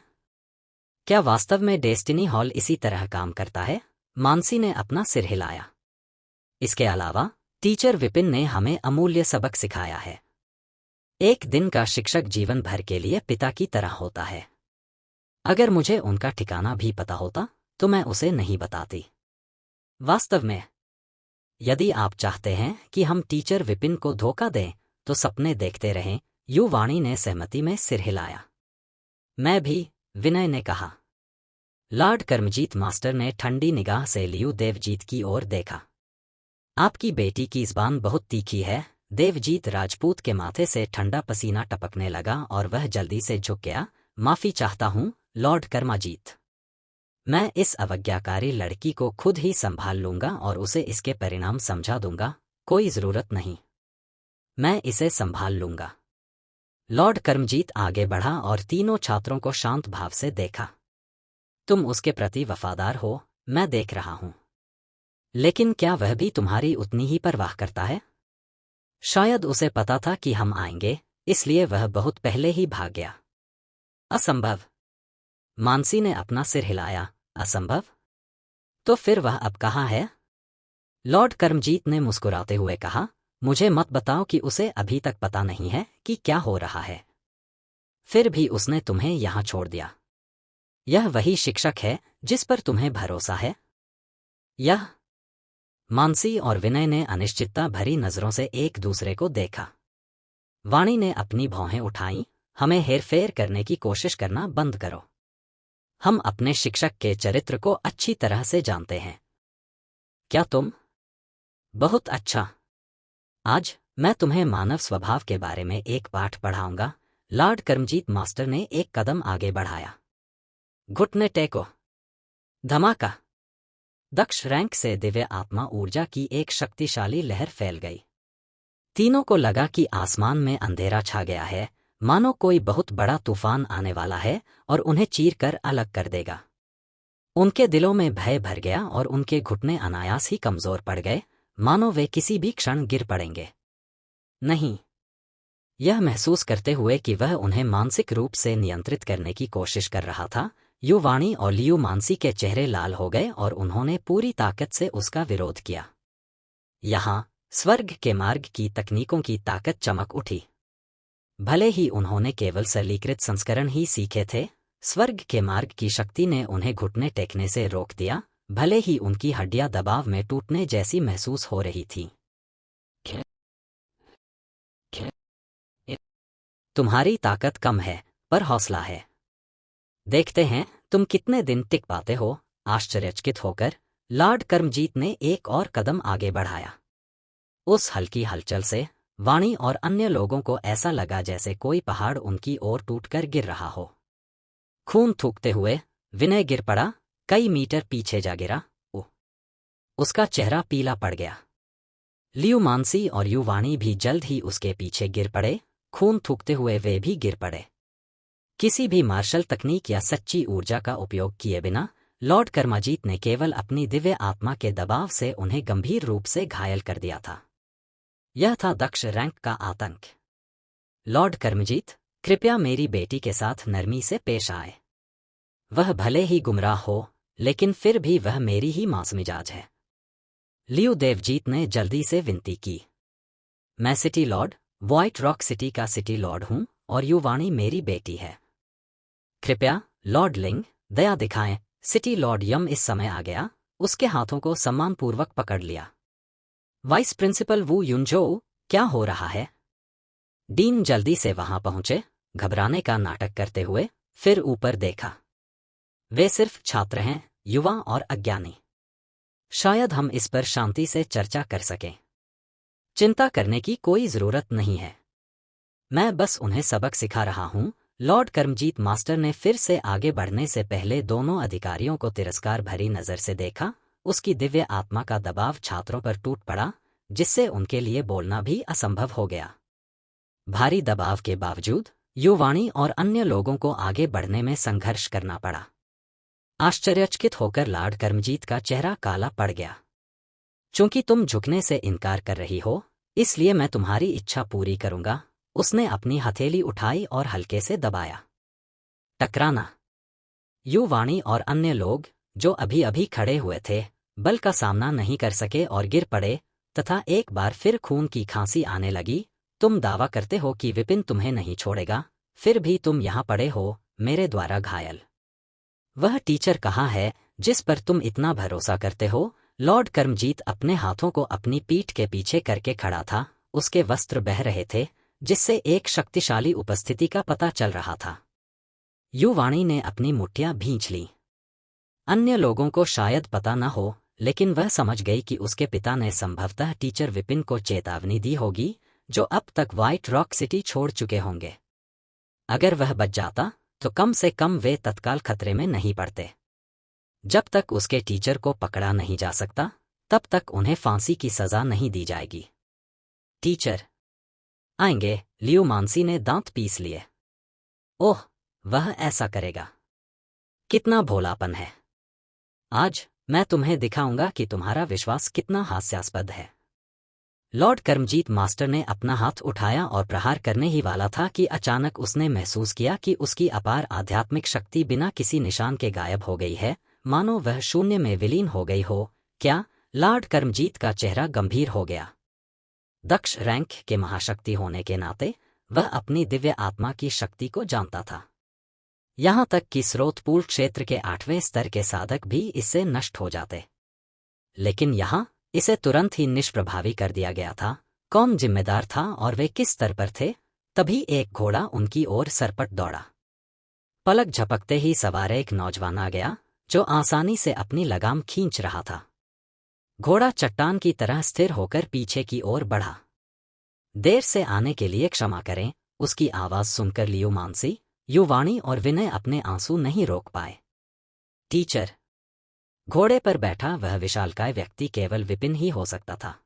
क्या वास्तव में डेस्टिनी हॉल इसी तरह काम करता है? मानसी ने अपना सिर हिलाया। इसके अलावा टीचर विपिन ने हमें अमूल्य सबक सिखाया है। एक दिन का शिक्षक जीवन भर के लिए पिता की तरह होता है। अगर मुझे उनका ठिकाना भी पता होता तो मैं उसे नहीं बताती। वास्तव में यदि आप चाहते हैं कि हम टीचर विपिन को धोखा दें तो सपने देखते रहें। युवाणी ने सहमति में सिर हिलाया। मैं भी, विनय ने कहा। लॉर्ड कर्मजीत मास्टर ने ठंडी निगाह से लियू देवजीत की ओर देखा। आपकी बेटी की ज़बान बहुत तीखी है। देवजीत राजपूत के माथे से ठंडा पसीना टपकने लगा और वह जल्दी से झुक गया। माफी चाहता हूं, लॉर्ड कर्माजीत। मैं इस अवज्ञाकारी लड़की को खुद ही संभाल लूंगा और उसे इसके परिणाम समझा दूंगा। कोई जरूरत नहीं, मैं इसे संभाल लूंगा। लॉर्ड कर्मजीत आगे बढ़ा और तीनों छात्रों को शांत भाव से देखा। तुम उसके प्रति वफादार हो, मैं देख रहा हूं। लेकिन क्या वह भी तुम्हारी उतनी ही परवाह करता है? शायद उसे पता था कि हम आएंगे, इसलिए वह बहुत पहले ही भाग गया। असंभव। मानसी ने अपना सिर हिलाया। असंभव? तो फिर वह अब कहाँ है? लॉर्ड कर्मजीत ने मुस्कुराते हुए कहा, मुझे मत बताओ कि उसे अभी तक पता नहीं है कि क्या हो रहा है। फिर भी उसने तुम्हें यहां छोड़ दिया। यह वही शिक्षक है जिस पर तुम्हें भरोसा है? यह? मानसी और विनय ने अनिश्चितता भरी नजरों से एक दूसरे को देखा। वाणी ने अपनी भौहें उठाईं। हमें हेरफेर करने की कोशिश करना बंद करो। हम अपने शिक्षक के चरित्र को अच्छी तरह से जानते हैं। क्या तुम? बहुत अच्छा। आज मैं तुम्हें मानव स्वभाव के बारे में एक पाठ पढ़ाऊंगा। लॉर्ड कर्मजीत मास्टर ने एक कदम आगे बढ़ाया। घुटने टेको। धमाका। दक्ष रैंक से दिव्य आत्मा ऊर्जा की एक शक्तिशाली लहर फैल गई। तीनों को लगा कि आसमान में अंधेरा छा गया है, मानो कोई बहुत बड़ा तूफान आने वाला है और उन्हें चीर कर अलग कर देगा। उनके दिलों में भय भर गया और उनके घुटने अनायास ही कमजोर पड़ गए, मानो वे किसी भी क्षण गिर पड़ेंगे। नहीं। यह महसूस करते हुए कि वह उन्हें मानसिक रूप से नियंत्रित करने की कोशिश कर रहा था, यू वाणी और लियू मानसी के चेहरे लाल हो गए और उन्होंने पूरी ताकत से उसका विरोध किया। यहाँ स्वर्ग के मार्ग की तकनीकों की ताकत चमक उठी। भले ही उन्होंने केवल सरलीकृत संस्करण ही सीखे थे, स्वर्ग के मार्ग की शक्ति ने उन्हें घुटने टेकने से रोक दिया, भले ही उनकी हड्डियां दबाव में टूटने जैसी महसूस हो रही थीं। तुम्हारी ताकत कम है, पर हौसला है। देखते हैं तुम कितने दिन टिक पाते हो। आश्चर्यचकित होकर लॉर्ड कर्मजीत ने एक और कदम आगे बढ़ाया। उस हल्की हलचल से वाणी और अन्य लोगों को ऐसा लगा जैसे कोई पहाड़ उनकी ओर टूटकर गिर रहा हो। खून थूकते हुए विनय गिर पड़ा, कई मीटर पीछे जा गिरा। उसका चेहरा पीला पड़ गया। लियू मानसी और यू वाणी भी जल्द ही उसके पीछे गिर पड़े, खून थूकते हुए वे भी गिर पड़े। किसी भी मार्शल तकनीक या सच्ची ऊर्जा का उपयोग किए बिना लॉर्ड कर्मजीत ने केवल अपनी दिव्य आत्मा के दबाव से उन्हें गंभीर रूप से घायल कर दिया था। यह था दक्ष रैंक का आतंक। लॉर्ड कर्मजीत, कृपया मेरी बेटी के साथ नरमी से पेश आए। वह भले ही गुमराह हो, लेकिन फिर भी वह मेरी ही मांस मिजाज है। लियू देवजीत ने जल्दी से विनती की। मैं city Lord, white rock city का सिटी लॉर्ड हूं और यू वाणी मेरी बेटी है। कृपया लॉर्ड लिंग, दया दिखाएं। सिटी लॉर्ड यम इस समय आ गया, उसके हाथों को सम्मानपूर्वक पकड़ लिया। वाइस प्रिंसिपल वू युनजो, क्या हो रहा है? डीन जल्दी से वहां पहुंचे, घबराने का नाटक करते हुए, फिर ऊपर देखा। वे सिर्फ छात्र हैं, युवा और अज्ञानी। शायद हम इस पर शांति से चर्चा कर सकें। चिंता करने की कोई जरूरत नहीं है। मैं बस उन्हें सबक सिखा रहा हूं। लॉर्ड कर्मजीत मास्टर ने फिर से आगे बढ़ने से पहले दोनों अधिकारियों को तिरस्कार भरी नजर से देखा। उसकी दिव्य आत्मा का दबाव छात्रों पर टूट पड़ा, जिससे उनके लिए बोलना भी असंभव हो गया। भारी दबाव के बावजूद यू वाणी और अन्य लोगों को आगे बढ़ने में संघर्ष करना पड़ा। आश्चर्यचकित होकर लॉर्ड कर्मजीत का चेहरा काला पड़ गया। चूंकि तुम झुकने से इनकार कर रही हो, इसलिए मैं तुम्हारी इच्छा पूरी करूंगा। उसने अपनी हथेली उठाई और हल्के से दबाया। टकराना। यू वाणी और अन्य लोग, जो अभी अभी खड़े हुए थे, बल का सामना नहीं कर सके और गिर पड़े, तथा एक बार फिर खून की खांसी आने लगी। तुम दावा करते हो कि विपिन तुम्हें नहीं छोड़ेगा, फिर भी तुम यहां पड़े हो, मेरे द्वारा घायल। वह टीचर कहाँ है जिस पर तुम इतना भरोसा करते हो? लॉर्ड कर्मजीत अपने हाथों को अपनी पीठ के पीछे करके खड़ा था, उसके वस्त्र बह रहे थे, जिससे एक शक्तिशाली उपस्थिति का पता चल रहा था। यू वाणी ने अपनी मुट्ठियां भींच लीं। अन्य लोगों को शायद पता न हो, लेकिन वह समझ गई कि उसके पिता ने संभवतः टीचर विपिन को चेतावनी दी होगी, जो अब तक व्हाइट रॉक सिटी छोड़ चुके होंगे। अगर वह बच जाता, तो कम से कम वे तत्काल खतरे में नहीं पड़ते। जब तक उसके टीचर को पकड़ा नहीं जा सकता, तब तक उन्हें फांसी की सजा नहीं दी जाएगी। टीचर आएंगे, लियू मानसी ने दांत पीस लिए। ओह, वह ऐसा करेगा। कितना भोलापन है। आज मैं तुम्हें दिखाऊंगा कि तुम्हारा विश्वास कितना हास्यास्पद है। लॉर्ड कर्मजीत मास्टर ने अपना हाथ उठाया और प्रहार करने ही वाला था कि अचानक उसने महसूस किया कि उसकी अपार आध्यात्मिक शक्ति बिना किसी निशान के गायब हो गई है, मानो वह शून्य में विलीन हो गई हो। क्या? लॉर्ड कर्मजीत का चेहरा गंभीर हो गया। दक्ष रैंक के महाशक्ति होने के नाते वह अपनी दिव्य आत्मा की शक्ति को जानता था। यहां तक कि स्रोतपूल क्षेत्र के 8वें स्तर के साधक भी इससे नष्ट हो जाते। लेकिन यहां इसे तुरंत ही निष्प्रभावी कर दिया गया था। कौन जिम्मेदार था और वे किस स्तर पर थे? तभी एक घोड़ा उनकी ओर सरपट दौड़ा। पलक झपकते ही सवार एक नौजवान आ गया, जो आसानी से अपनी लगाम खींच रहा था। घोड़ा चट्टान की तरह स्थिर होकर पीछे की ओर बढ़ा। देर से आने के लिए क्षमा करें। उसकी आवाज सुनकर लियू मानसी, यू वाणी और विनय अपने आंसू नहीं रोक पाए। टीचर। घोड़े पर बैठा वह विशालकाय व्यक्ति केवल विपिन ही हो सकता था।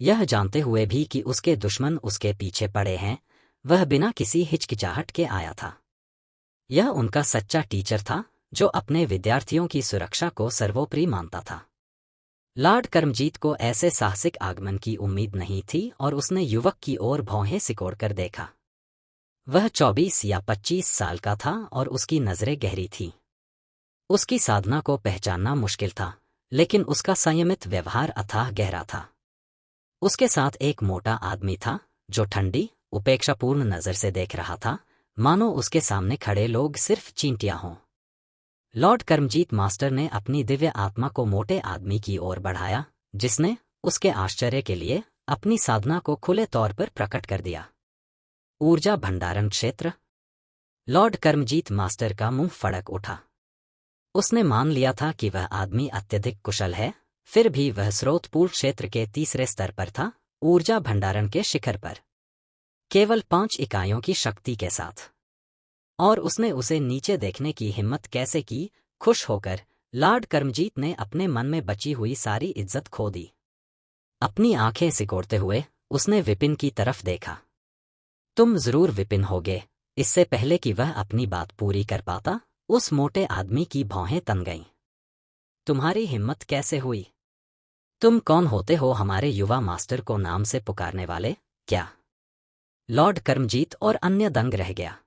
यह जानते हुए भी कि उसके दुश्मन उसके पीछे पड़े हैं, वह बिना किसी हिचकिचाहट के आया था। यह उनका सच्चा टीचर था, जो अपने विद्यार्थियों की सुरक्षा को सर्वोपरि मानता था। लॉर्ड कर्मजीत को ऐसे साहसिक आगमन की उम्मीद नहीं थी और उसने युवक की ओर भौहें सिकोड़कर देखा। वह 24 या 25 साल का था और उसकी नजरें गहरी थीं। उसकी साधना को पहचानना मुश्किल था, लेकिन उसका संयमित व्यवहार अथाह गहरा था। उसके साथ एक मोटा आदमी था, जो ठंडी, उपेक्षापूर्ण नजर से देख रहा था, मानो उसके सामने खड़े लोग सिर्फ चींटियां हों। लॉर्ड कर्मजीत मास्टर ने अपनी दिव्य आत्मा को मोटे आदमी की ओर बढ़ाया, जिसने, उसके आश्चर्य के लिए, अपनी साधना को खुले तौर पर प्रकट कर दिया। ऊर्जा भंडारण क्षेत्र। लॉर्ड कर्मजीत मास्टर का मुंह फड़क उठा। उसने मान लिया था कि वह आदमी अत्यधिक कुशल है, फिर भी वह स्रोतपूर्ण क्षेत्र के तीसरे स्तर पर था, ऊर्जा भंडारण के शिखर पर, केवल 5 इकाइयों की शक्ति के साथ। और उसने उसे नीचे देखने की हिम्मत कैसे की? खुश होकर लॉर्ड कर्मजीत ने अपने मन में बची हुई सारी इज्जत खो दी। अपनी आंखें सिकोड़ते हुए उसने विपिन की तरफ देखा। तुम जरूर विपिन होगे। इससे पहले कि वह अपनी बात पूरी कर पाता, उस मोटे आदमी की भौहें तन गईं। तुम्हारी हिम्मत कैसे हुई? तुम कौन होते हो हमारे युवा मास्टर को नाम से पुकारने वाले? क्या? लॉर्ड कर्मजीत और अन्य दंग रह गया।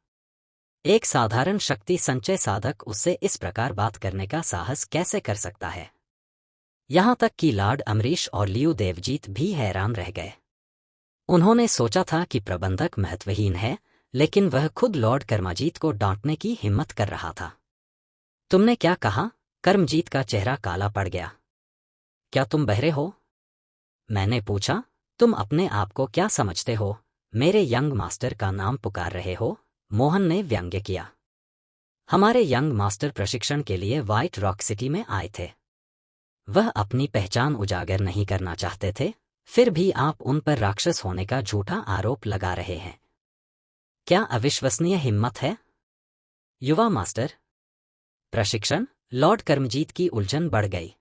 एक साधारण शक्ति संचय साधक उससे इस प्रकार बात करने का साहस कैसे कर सकता है? यहां तक कि लॉर्ड अमरीश और लियू देवजीत भी हैरान रह गए। उन्होंने सोचा था कि प्रबंधक महत्वहीन है, लेकिन वह खुद लॉर्ड कर्मजीत को डांटने की हिम्मत कर रहा था। तुमने क्या कहा? कर्मजीत का चेहरा काला पड़ गया। क्या तुम बहरे हो? मैंने पूछा। तुम अपने आप को क्या समझते हो? मेरे यंग मास्टर का नाम पुकार रहे हो? मोहन ने व्यंग्य किया। हमारे यंग मास्टर प्रशिक्षण के लिए व्हाइट रॉक सिटी में आए थे। वह अपनी पहचान उजागर नहीं करना चाहते थे, फिर भी आप उन पर राक्षस होने का झूठा आरोप लगा रहे हैं। क्या अविश्वसनीय हिम्मत है? युवा मास्टर प्रशिक्षण? लॉर्ड कर्मजीत की उलझन बढ़ गई।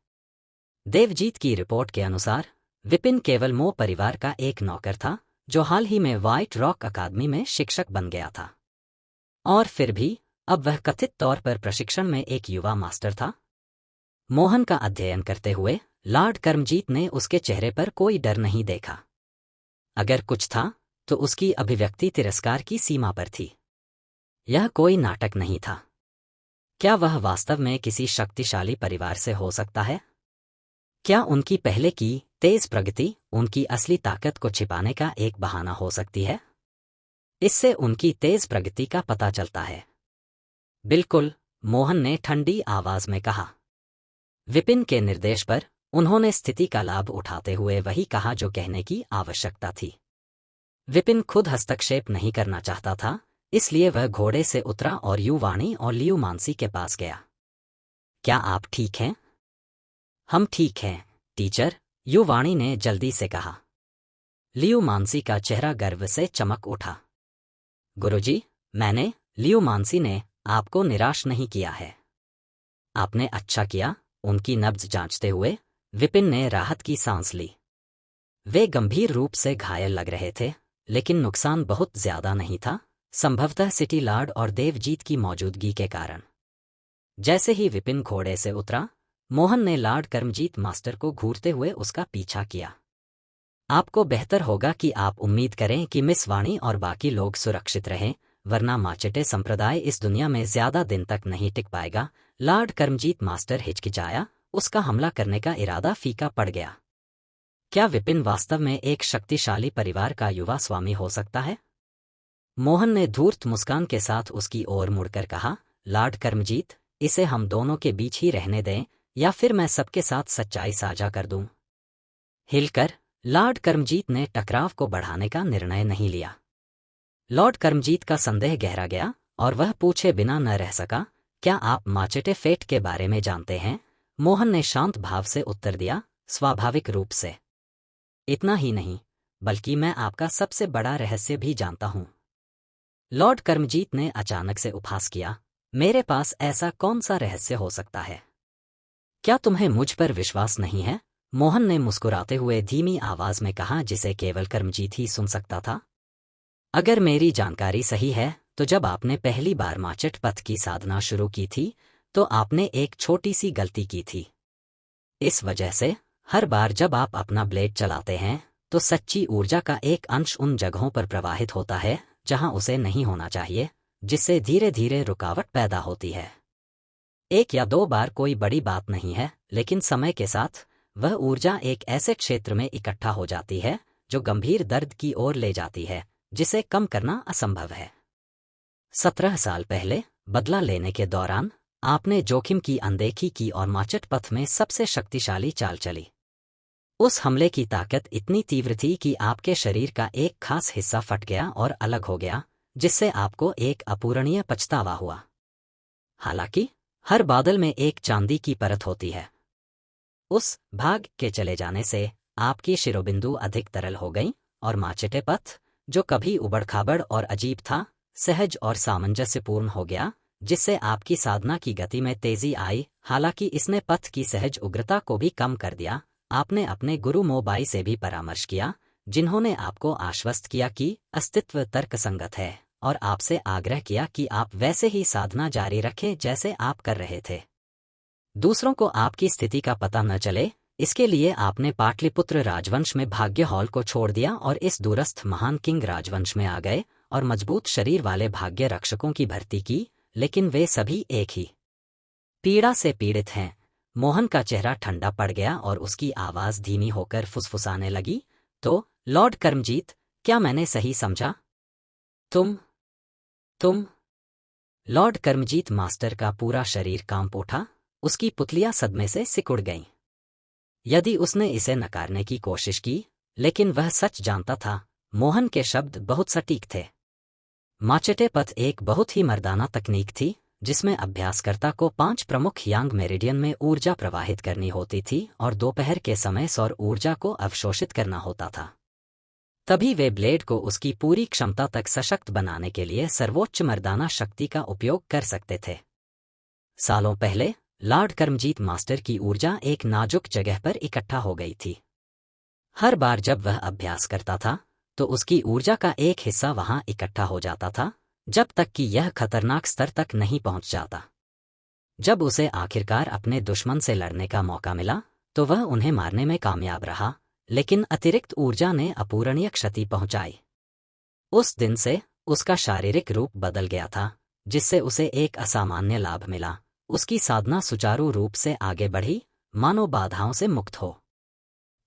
देवजीत की रिपोर्ट के अनुसार विपिन केवल मो परिवार का एक नौकर था, जो हाल ही में व्हाइट रॉक अकादमी में शिक्षक बन गया था। और फिर भी अब वह कथित तौर पर प्रशिक्षण में एक युवा मास्टर था। मोहन का अध्ययन करते हुए लॉर्ड कर्मजीत ने उसके चेहरे पर कोई डर नहीं देखा। अगर कुछ था, तो उसकी अभिव्यक्ति तिरस्कार की सीमा पर थी। यह कोई नाटक नहीं था। क्या वह वास्तव में किसी शक्तिशाली परिवार से हो सकता है? क्या उनकी पहले की तेज प्रगति उनकी असली ताकत को छिपाने का एक बहाना हो सकती है? इससे उनकी तेज प्रगति का पता चलता है। बिल्कुल, मोहन ने ठंडी आवाज में कहा। विपिन के निर्देश पर उन्होंने स्थिति का लाभ उठाते हुए वही कहा जो कहने की आवश्यकता थी। विपिन खुद हस्तक्षेप नहीं करना चाहता था, इसलिए वह घोड़े से उतरा और युवाणी और लियू मानसी के पास गया। क्या आप ठीक हैं? हम ठीक हैं, टीचर, युवाणी ने जल्दी से कहा। लियू मानसी का चेहरा गर्व से चमक उठा। गुरुजी, लियू मानसी ने आपको निराश नहीं किया है। आपने अच्छा किया। उनकी नब्ज जांचते हुए विपिन ने राहत की सांस ली। वे गंभीर रूप से घायल लग रहे थे, लेकिन नुकसान बहुत ज्यादा नहीं था, संभवतः सिटी लॉर्ड और देवजीत की मौजूदगी के कारण। जैसे ही विपिन घोड़े से उतरा, मोहन ने लॉर्ड कर्मजीत मास्टर को घूरते हुए उसका पीछा किया। आपको बेहतर होगा कि आप उम्मीद करें कि मिस वाणी और बाकी लोग सुरक्षित रहें, वरना माचेटे संप्रदाय इस दुनिया में ज्यादा दिन तक नहीं टिक पाएगा। लॉर्ड कर्मजीत मास्टर हिचकिचाया, उसका हमला करने का इरादा फीका पड़ गया। क्या विपिन वास्तव में एक शक्तिशाली परिवार का युवा स्वामी हो सकता है? मोहन ने धूर्त मुस्कान के साथ उसकी ओर मुड़कर कहा। लॉर्ड कर्मजीत, इसे हम दोनों के बीच ही रहने दें, या फिर मैं सबके साथ सच्चाई साझा कर दूं। हिलकर लॉर्ड कर्मजीत ने टकराव को बढ़ाने का निर्णय नहीं लिया। लॉर्ड कर्मजीत का संदेह गहरा गया और वह पूछे बिना न रह सका, क्या आप माचेटे फेट के बारे में जानते हैं? मोहन ने शांत भाव से उत्तर दिया, स्वाभाविक रूप से। इतना ही नहीं, बल्कि मैं आपका सबसे बड़ा रहस्य भी जानता हूं। लॉर्ड कर्मजीत ने अचानक से उपहास किया। मेरे पास ऐसा कौन सा रहस्य हो सकता है? क्या तुम्हें मुझ पर विश्वास नहीं है? मोहन ने मुस्कुराते हुए धीमी आवाज में कहा, जिसे केवल कर्मजीत ही सुन सकता था। अगर मेरी जानकारी सही है, तो जब आपने पहली बार माचेट पथ की साधना शुरू की थी, तो आपने एक छोटी सी गलती की थी। इस वजह से हर बार जब आप अपना ब्लेड चलाते हैं तो सच्ची ऊर्जा का एक अंश उन जगहों पर प्रवाहित होता है जहां उसे नहीं होना चाहिए, जिससे धीरे धीरे रुकावट पैदा होती है। एक या दो बार कोई बड़ी बात नहीं है, लेकिन समय के साथ वह ऊर्जा एक ऐसे क्षेत्र में इकट्ठा हो जाती है जो गंभीर दर्द की ओर ले जाती है, जिसे कम करना असंभव है। 17 साल पहले बदला लेने के दौरान आपने जोखिम की अनदेखी की और माचट पथ में सबसे शक्तिशाली चाल चली। उस हमले की ताकत इतनी तीव्र थी कि आपके शरीर का एक खास हिस्सा फट गया और अलग हो गया, जिससे आपको एक अपूरणीय पछतावा हुआ। हालांकि हर बादल में एक चांदी की परत होती है। उस भाग के चले जाने से आपकी शिरोबिंदु अधिक तरल हो गई और माचटे पथ, जो कभी उबड़-खाबड़ और अजीब था, सहज और सामंजस्यपूर्ण हो गया, जिससे आपकी साधना की गति में तेजी आई। हालांकि इसने पथ की सहज उग्रता को भी कम कर दिया। आपने अपने गुरु मोबाई से भी परामर्श किया, जिन्होंने आपको आश्वस्त किया कि अस्तित्व तर्कसंगत है और आपसे आग्रह किया कि आप वैसे ही साधना जारी रखें जैसे आप कर रहे थे। दूसरों को आपकी स्थिति का पता न चले, इसके लिए आपने पाटलिपुत्र राजवंश में भाग्य हॉल को छोड़ दिया और इस दूरस्थ महान किंग राजवंश में आ गए और मजबूत शरीर वाले भाग्य रक्षकों की भर्ती की, लेकिन वे सभी एक ही पीड़ा से पीड़ित हैं। मोहन का चेहरा ठंडा पड़ गया और उसकी आवाज धीमी होकर फुसफुसाने लगी, तो लॉर्ड कर्मजीत, क्या मैंने सही समझा? तुम लॉर्ड कर्मजीत मास्टर का पूरा शरीर कांप उठा, उसकी पुतलियां सदमे से सिकुड़ गईं। यदि उसने इसे नकारने की कोशिश की, लेकिन वह सच जानता था, मोहन के शब्द बहुत सटीक थे। माचटे पथ एक बहुत ही मर्दाना तकनीक थी, जिसमें अभ्यासकर्ता को 5 प्रमुख यांग मेरिडियन में ऊर्जा प्रवाहित करनी होती थी और दोपहर के समय सौर ऊर्जा को अवशोषित करना होता था। तभी वे ब्लेड को उसकी पूरी क्षमता तक सशक्त बनाने के लिए सर्वोच्च मर्दाना शक्ति का उपयोग कर सकते थे। सालों पहले लॉर्ड कर्मजीत मास्टर की ऊर्जा एक नाजुक जगह पर इकट्ठा हो गई थी। हर बार जब वह अभ्यास करता था तो उसकी ऊर्जा का एक हिस्सा वहां इकट्ठा हो जाता था, जब तक कि यह खतरनाक स्तर तक नहीं पहुंच जाता। जब उसे आखिरकार अपने दुश्मन से लड़ने का मौका मिला तो वह उन्हें मारने में कामयाब रहा, लेकिन अतिरिक्त ऊर्जा ने अपूरणीय क्षति पहुंचाई। उस दिन से उसका शारीरिक रूप बदल गया था, जिससे उसे एक असामान्य लाभ मिला। उसकी साधना सुचारू रूप से आगे बढ़ी, मानो बाधाओं से मुक्त हो।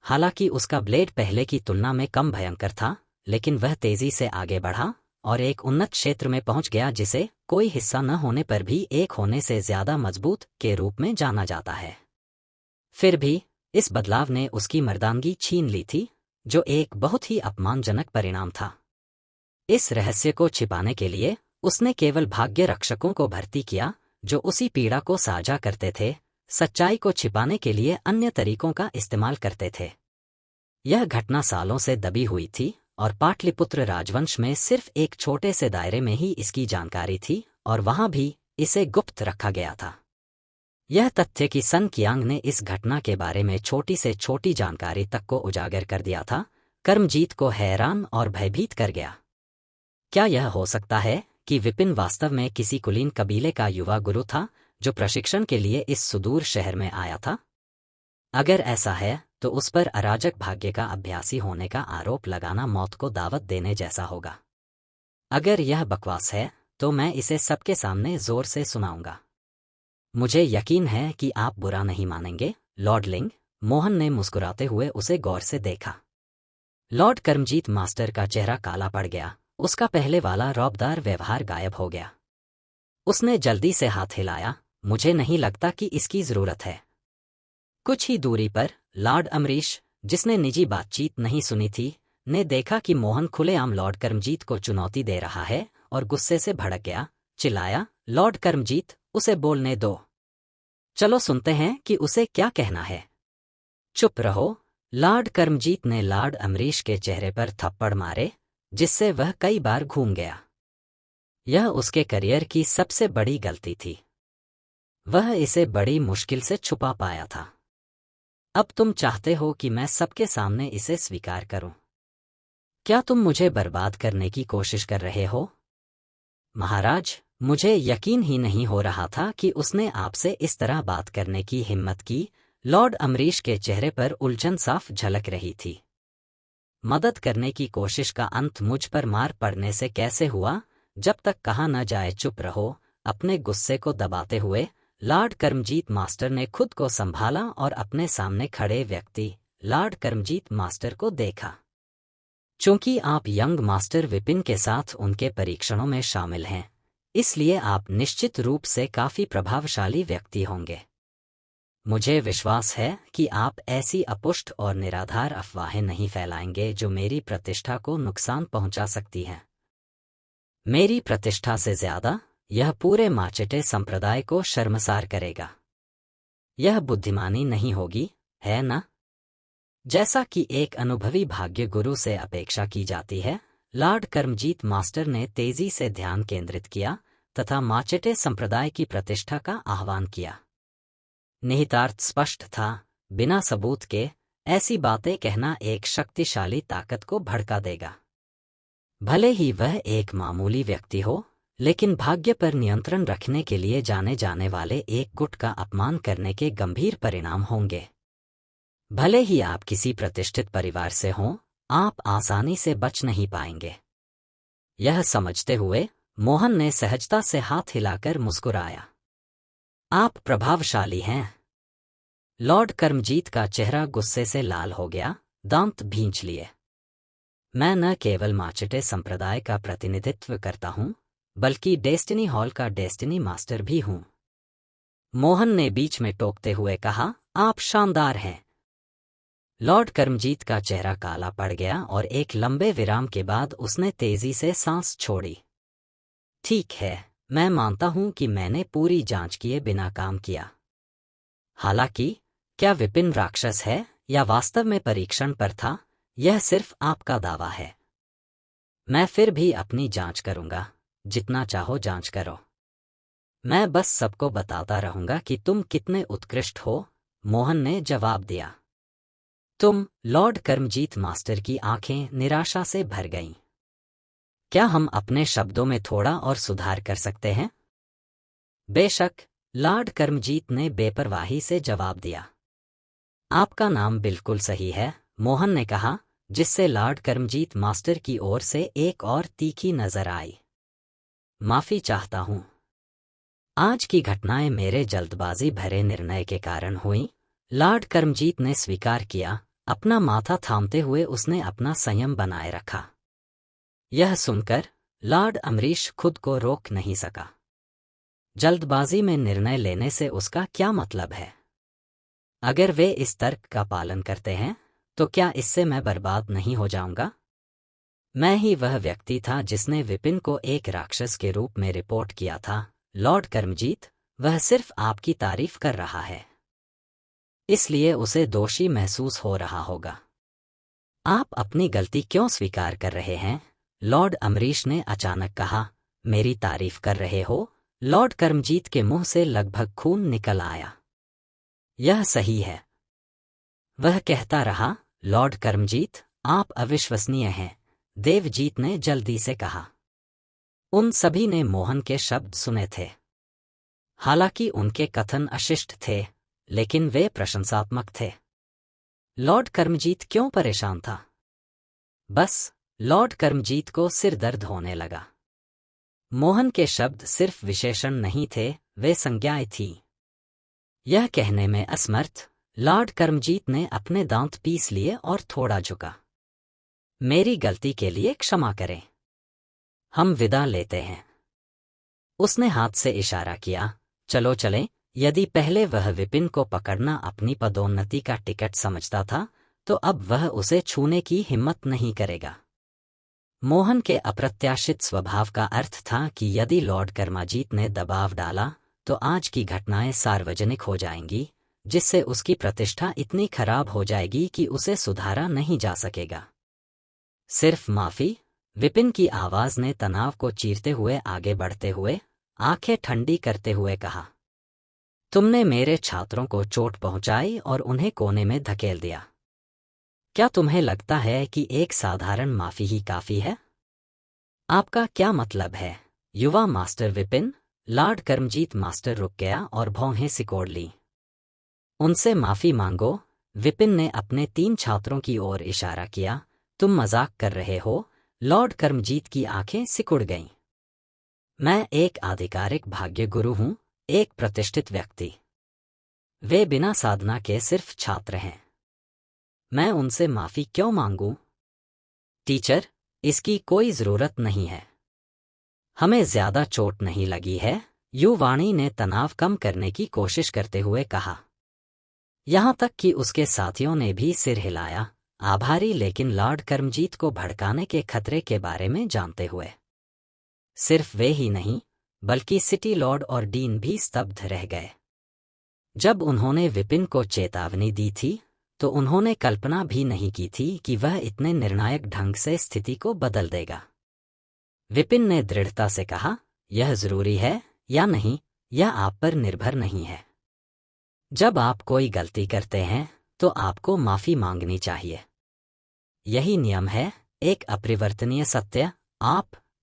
हालांकि उसका ब्लेड पहले की तुलना में कम भयंकर था, लेकिन वह तेजी से आगे बढ़ा और एक उन्नत क्षेत्र में पहुंच गया जिसे कोई हिस्सा न होने पर भी एक होने से ज्यादा मजबूत के रूप में जाना जाता है। फिर भी इस बदलाव ने उसकी मर्दानगी छीन ली थी, जो एक बहुत ही अपमानजनक परिणाम था। इस रहस्य को छिपाने के लिए उसने केवल भाग्य रक्षकों को भर्ती किया, जो उसी पीड़ा को साझा करते थे, सच्चाई को छिपाने के लिए अन्य तरीकों का इस्तेमाल करते थे। यह घटना सालों से दबी हुई थी और पाटलिपुत्र राजवंश में सिर्फ एक छोटे से दायरे में ही इसकी जानकारी थी और वहां भी इसे गुप्त रखा गया था। यह तथ्य कि सन कियांग ने इस घटना के बारे में छोटी से छोटी जानकारी तक को उजागर कर दिया था, कर्मजीत को हैरान और भयभीत कर गया। क्या यह हो सकता है कि विपिन वास्तव में किसी कुलीन कबीले का युवा गुरु था जो प्रशिक्षण के लिए इस सुदूर शहर में आया था? अगर ऐसा है तो उस पर अराजक भाग्य का अभ्यासी होने का आरोप लगाना मौत को दावत देने जैसा होगा। अगर यह बकवास है तो मैं इसे सबके सामने जोर से सुनाऊंगा। मुझे यकीन है कि आप बुरा नहीं मानेंगे, लॉर्ड लिंग। मोहन ने मुस्कुराते हुए उसे गौर से देखा। लॉर्ड कर्मजीत मास्टर का चेहरा काला पड़ गया, उसका पहले वाला रौबदार व्यवहार गायब हो गया। उसने जल्दी से हाथ हिलाया, मुझे नहीं लगता कि इसकी जरूरत है। कुछ ही दूरी पर लॉर्ड अमरीश, जिसने निजी बातचीत नहीं सुनी थी, ने देखा कि मोहन खुलेआम लॉर्ड कर्मजीत को चुनौती दे रहा है और गुस्से से भड़क गया। चिल्लाया, लॉर्ड कर्मजीत, उसे बोलने दो। चलो सुनते हैं कि उसे क्या कहना है। चुप रहो। लॉर्ड कर्मजीत ने लॉर्ड अमरीश के चेहरे पर थप्पड़ मारे, जिससे वह कई बार घूम गया। यह उसके करियर की सबसे बड़ी गलती थी। वह इसे बड़ी मुश्किल से छुपा पाया था। अब तुम चाहते हो कि मैं सबके सामने इसे स्वीकार करूं? क्या तुम मुझे बर्बाद करने की कोशिश कर रहे हो? महाराज, मुझे यकीन ही नहीं हो रहा था कि उसने आपसे इस तरह बात करने की हिम्मत की। लॉर्ड अमरीश के चेहरे पर उलझन साफ झलक रही थी। मदद करने की कोशिश का अंत मुझ पर मार पड़ने से कैसे हुआ? जब तक कहा न जाए चुप रहो। अपने गुस्से को दबाते हुए लॉर्ड कर्मजीत मास्टर ने खुद को संभाला और अपने सामने खड़े व्यक्ति लॉर्ड कर्मजीत मास्टर को देखा। चूंकि आप यंग मास्टर विपिन के साथ उनके परीक्षणों में शामिल हैं, इसलिए आप निश्चित रूप से काफी प्रभावशाली व्यक्ति होंगे। मुझे विश्वास है कि आप ऐसी अपुष्ट और निराधार अफवाहें नहीं फैलाएंगे जो मेरी प्रतिष्ठा को नुकसान पहुंचा सकती हैं। मेरी प्रतिष्ठा से ज्यादा यह पूरे माचेटे संप्रदाय को शर्मसार करेगा। यह बुद्धिमानी नहीं होगी, है ना? जैसा कि एक अनुभवी भाग्य गुरु से अपेक्षा की जाती है, लॉर्ड कर्मजीत मास्टर ने तेजी से ध्यान केंद्रित किया तथा माचेटे संप्रदाय की प्रतिष्ठा का आह्वान किया। निहितार्थ स्पष्ट था, बिना सबूत के ऐसी बातें कहना एक शक्तिशाली ताकत को भड़का देगा। भले ही वह एक मामूली व्यक्ति हो, लेकिन भाग्य पर नियंत्रण रखने के लिए जाने जाने वाले एक गुट का अपमान करने के गंभीर परिणाम होंगे। भले ही आप किसी प्रतिष्ठित परिवार से हों, आप आसानी से बच नहीं पाएंगे। यह समझते हुए मोहन ने सहजता से हाथ हिलाकर मुस्कुराया। आप प्रभावशाली हैं। लॉर्ड कर्मजीत का चेहरा गुस्से से लाल हो गया, दांत भींच लिए। मैं न केवल माचेटे संप्रदाय का प्रतिनिधित्व करता हूं, बल्कि डेस्टिनी हॉल का डेस्टिनी मास्टर भी हूं। मोहन ने बीच में टोकते हुए कहा, आप शानदार हैं। लॉर्ड कर्मजीत का चेहरा काला पड़ गया और एक लंबे विराम के बाद उसने तेजी से सांस छोड़ी। ठीक है, मैं मानता हूं कि मैंने पूरी जांच किए बिना काम किया। हालांकि क्या विपिन राक्षस है या वास्तव में परीक्षण पर था, यह सिर्फ आपका दावा है। मैं फिर भी अपनी जांच करूंगा, जितना चाहो जांच करो। मैं बस सबको बताता रहूंगा कि तुम कितने उत्कृष्ट हो, मोहन ने जवाब दिया। तुम? लॉर्ड कर्मजीत मास्टर की आंखें निराशा से भर गईं। क्या हम अपने शब्दों में थोड़ा और सुधार कर सकते हैं? बेशक, लॉर्ड कर्मजीत ने बेपरवाही से जवाब दिया। आपका नाम बिल्कुल सही है, मोहन ने कहा, जिससे लॉर्ड कर्मजीत मास्टर की ओर से एक और तीखी नजर आई। माफी चाहता हूं। आज की घटनाएं मेरे जल्दबाजी भरे निर्णय के कारण हुई। लॉर्ड कर्मजीत ने स्वीकार किया। अपना माथा थामते हुए उसने अपना संयम बनाए रखा। यह सुनकर लॉर्ड अमरीश खुद को रोक नहीं सका। जल्दबाजी में निर्णय लेने से उसका क्या मतलब है? अगर वे इस तर्क का पालन करते हैं, तो क्या इससे मैं बर्बाद नहीं हो जाऊंगा? मैं ही वह व्यक्ति था जिसने विपिन को एक राक्षस के रूप में रिपोर्ट किया था। लॉर्ड कर्मजीत, वह सिर्फ आपकी तारीफ कर रहा है, इसलिए उसे दोषी महसूस हो रहा होगा। आप अपनी गलती क्यों स्वीकार कर रहे हैं? लॉर्ड अमरीश ने अचानक कहा। मेरी तारीफ कर रहे हो? लॉर्ड कर्मजीत के मुंह से लगभग खून निकल आया। यह सही है, वह कहता रहा। लॉर्ड कर्मजीत, आप अविश्वसनीय हैं, देवजीत ने जल्दी से कहा। उन सभी ने मोहन के शब्द सुने थे। हालांकि उनके कथन अशिष्ट थे, लेकिन वे प्रशंसात्मक थे। लॉर्ड कर्मजीत क्यों परेशान था? बस, लॉर्ड कर्मजीत को सिर दर्द होने लगा। मोहन के शब्द सिर्फ विशेषण नहीं थे, वे संज्ञाएं थीं। यह कहने में असमर्थ, लॉर्ड कर्मजीत ने अपने दांत पीस लिए और थोड़ा झुका। मेरी गलती के लिए क्षमा करें। हम विदा लेते हैं। उसने हाथ से इशारा किया। चलो चलें। यदि पहले वह विपिन को पकड़ना अपनी पदोन्नति का टिकट समझता था, तो अब वह उसे छूने की हिम्मत नहीं करेगा। मोहन के अप्रत्याशित स्वभाव का अर्थ था कि यदि लॉर्ड कर्मजीत ने दबाव डाला, तो आज की घटनाएं सार्वजनिक हो जाएंगी, जिससे उसकी प्रतिष्ठा इतनी खराब हो जाएगी कि उसे सुधारा नहीं जा सकेगा। सिर्फ माफी? विपिन की आवाज ने तनाव को चीरते हुए आगे बढ़ते हुए, आंखें ठंडी करते हुए कहा। तुमने मेरे छात्रों को चोट पहुंचाई और उन्हें कोने में धकेल दिया। क्या तुम्हें लगता है कि एक साधारण माफी ही काफी है? आपका क्या मतलब है? युवा master Vipin, lord Karamjeet master रुक गया और भौहें सिकोड़ ली। उनसे माफी मांगो। विपिन ने अपने 3 छात्रों की ओर इशारा किया। तुम मजाक कर रहे हो? लॉर्ड कर्मजीत की आंखें सिकुड़ गईं। मैं एक आधिकारिक भाग्य गुरु हूं, एक प्रतिष्ठित व्यक्ति। वे बिना साधना के सिर्फ छात्र हैं। मैं उनसे माफी क्यों मांगूं? टीचर, इसकी कोई जरूरत नहीं है। हमें ज्यादा चोट नहीं लगी है, युवाणी ने तनाव कम करने की कोशिश करते हुए कहा। यहां तक कि उसके साथियों ने भी सिर हिलाया, आभारी लेकिन लॉर्ड कर्मजीत को भड़काने के खतरे के बारे में जानते हुए। सिर्फ वे ही नहीं, बल्कि सिटी लॉर्ड और डीन भी स्तब्ध रह गए। जब उन्होंने विपिन को चेतावनी दी थी, तो उन्होंने कल्पना भी नहीं की थी कि वह इतने निर्णायक ढंग से स्थिति को बदल देगा। विपिन ने दृढ़ता से कहा, यह जरूरी है या नहीं, यह आप पर निर्भर नहीं है। जब आप कोई गलती करते हैं, तो आपको माफी मांगनी चाहिए। यही नियम है, एक अपरिवर्तनीय सत्य।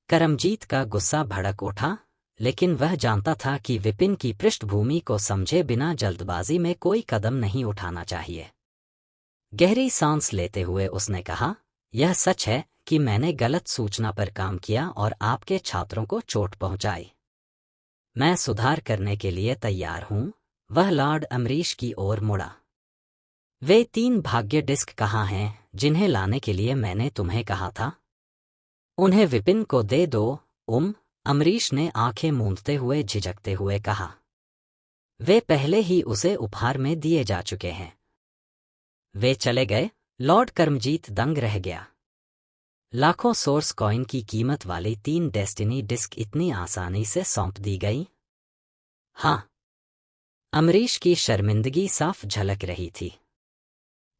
करमजीत का गुस्सा भड़क उठा, लेकिन वह जानता था कि विपिन की पृष्ठभूमि को समझे बिना जल्दबाजी में कोई कदम नहीं उठाना चाहिए। गहरी सांस लेते हुए उसने कहा, यह सच है कि मैंने गलत सूचना पर काम किया और आपके छात्रों को चोट पहुंचाई। मैं सुधार करने के लिए तैयार हूं। वह लॉर्ड अमरीश की ओर मुड़ा। वे 3 भाग्य डिस्क कहाँ हैं जिन्हें लाने के लिए मैंने तुम्हें कहा था? उन्हें विपिन को दे दो। अमरीश ने आंखें मूंदते हुए झिझकते हुए कहा। वे पहले ही उसे उपहार में दिए जा चुके हैं। वे चले गए। लॉर्ड कर्मजीत दंग रह गया। लाखों सोर्स कॉइन की कीमत वाली 3 डेस्टिनी डिस्क इतनी आसानी से सौंप दी गई? हाँ। अमरीश की शर्मिंदगी साफ झलक रही थी।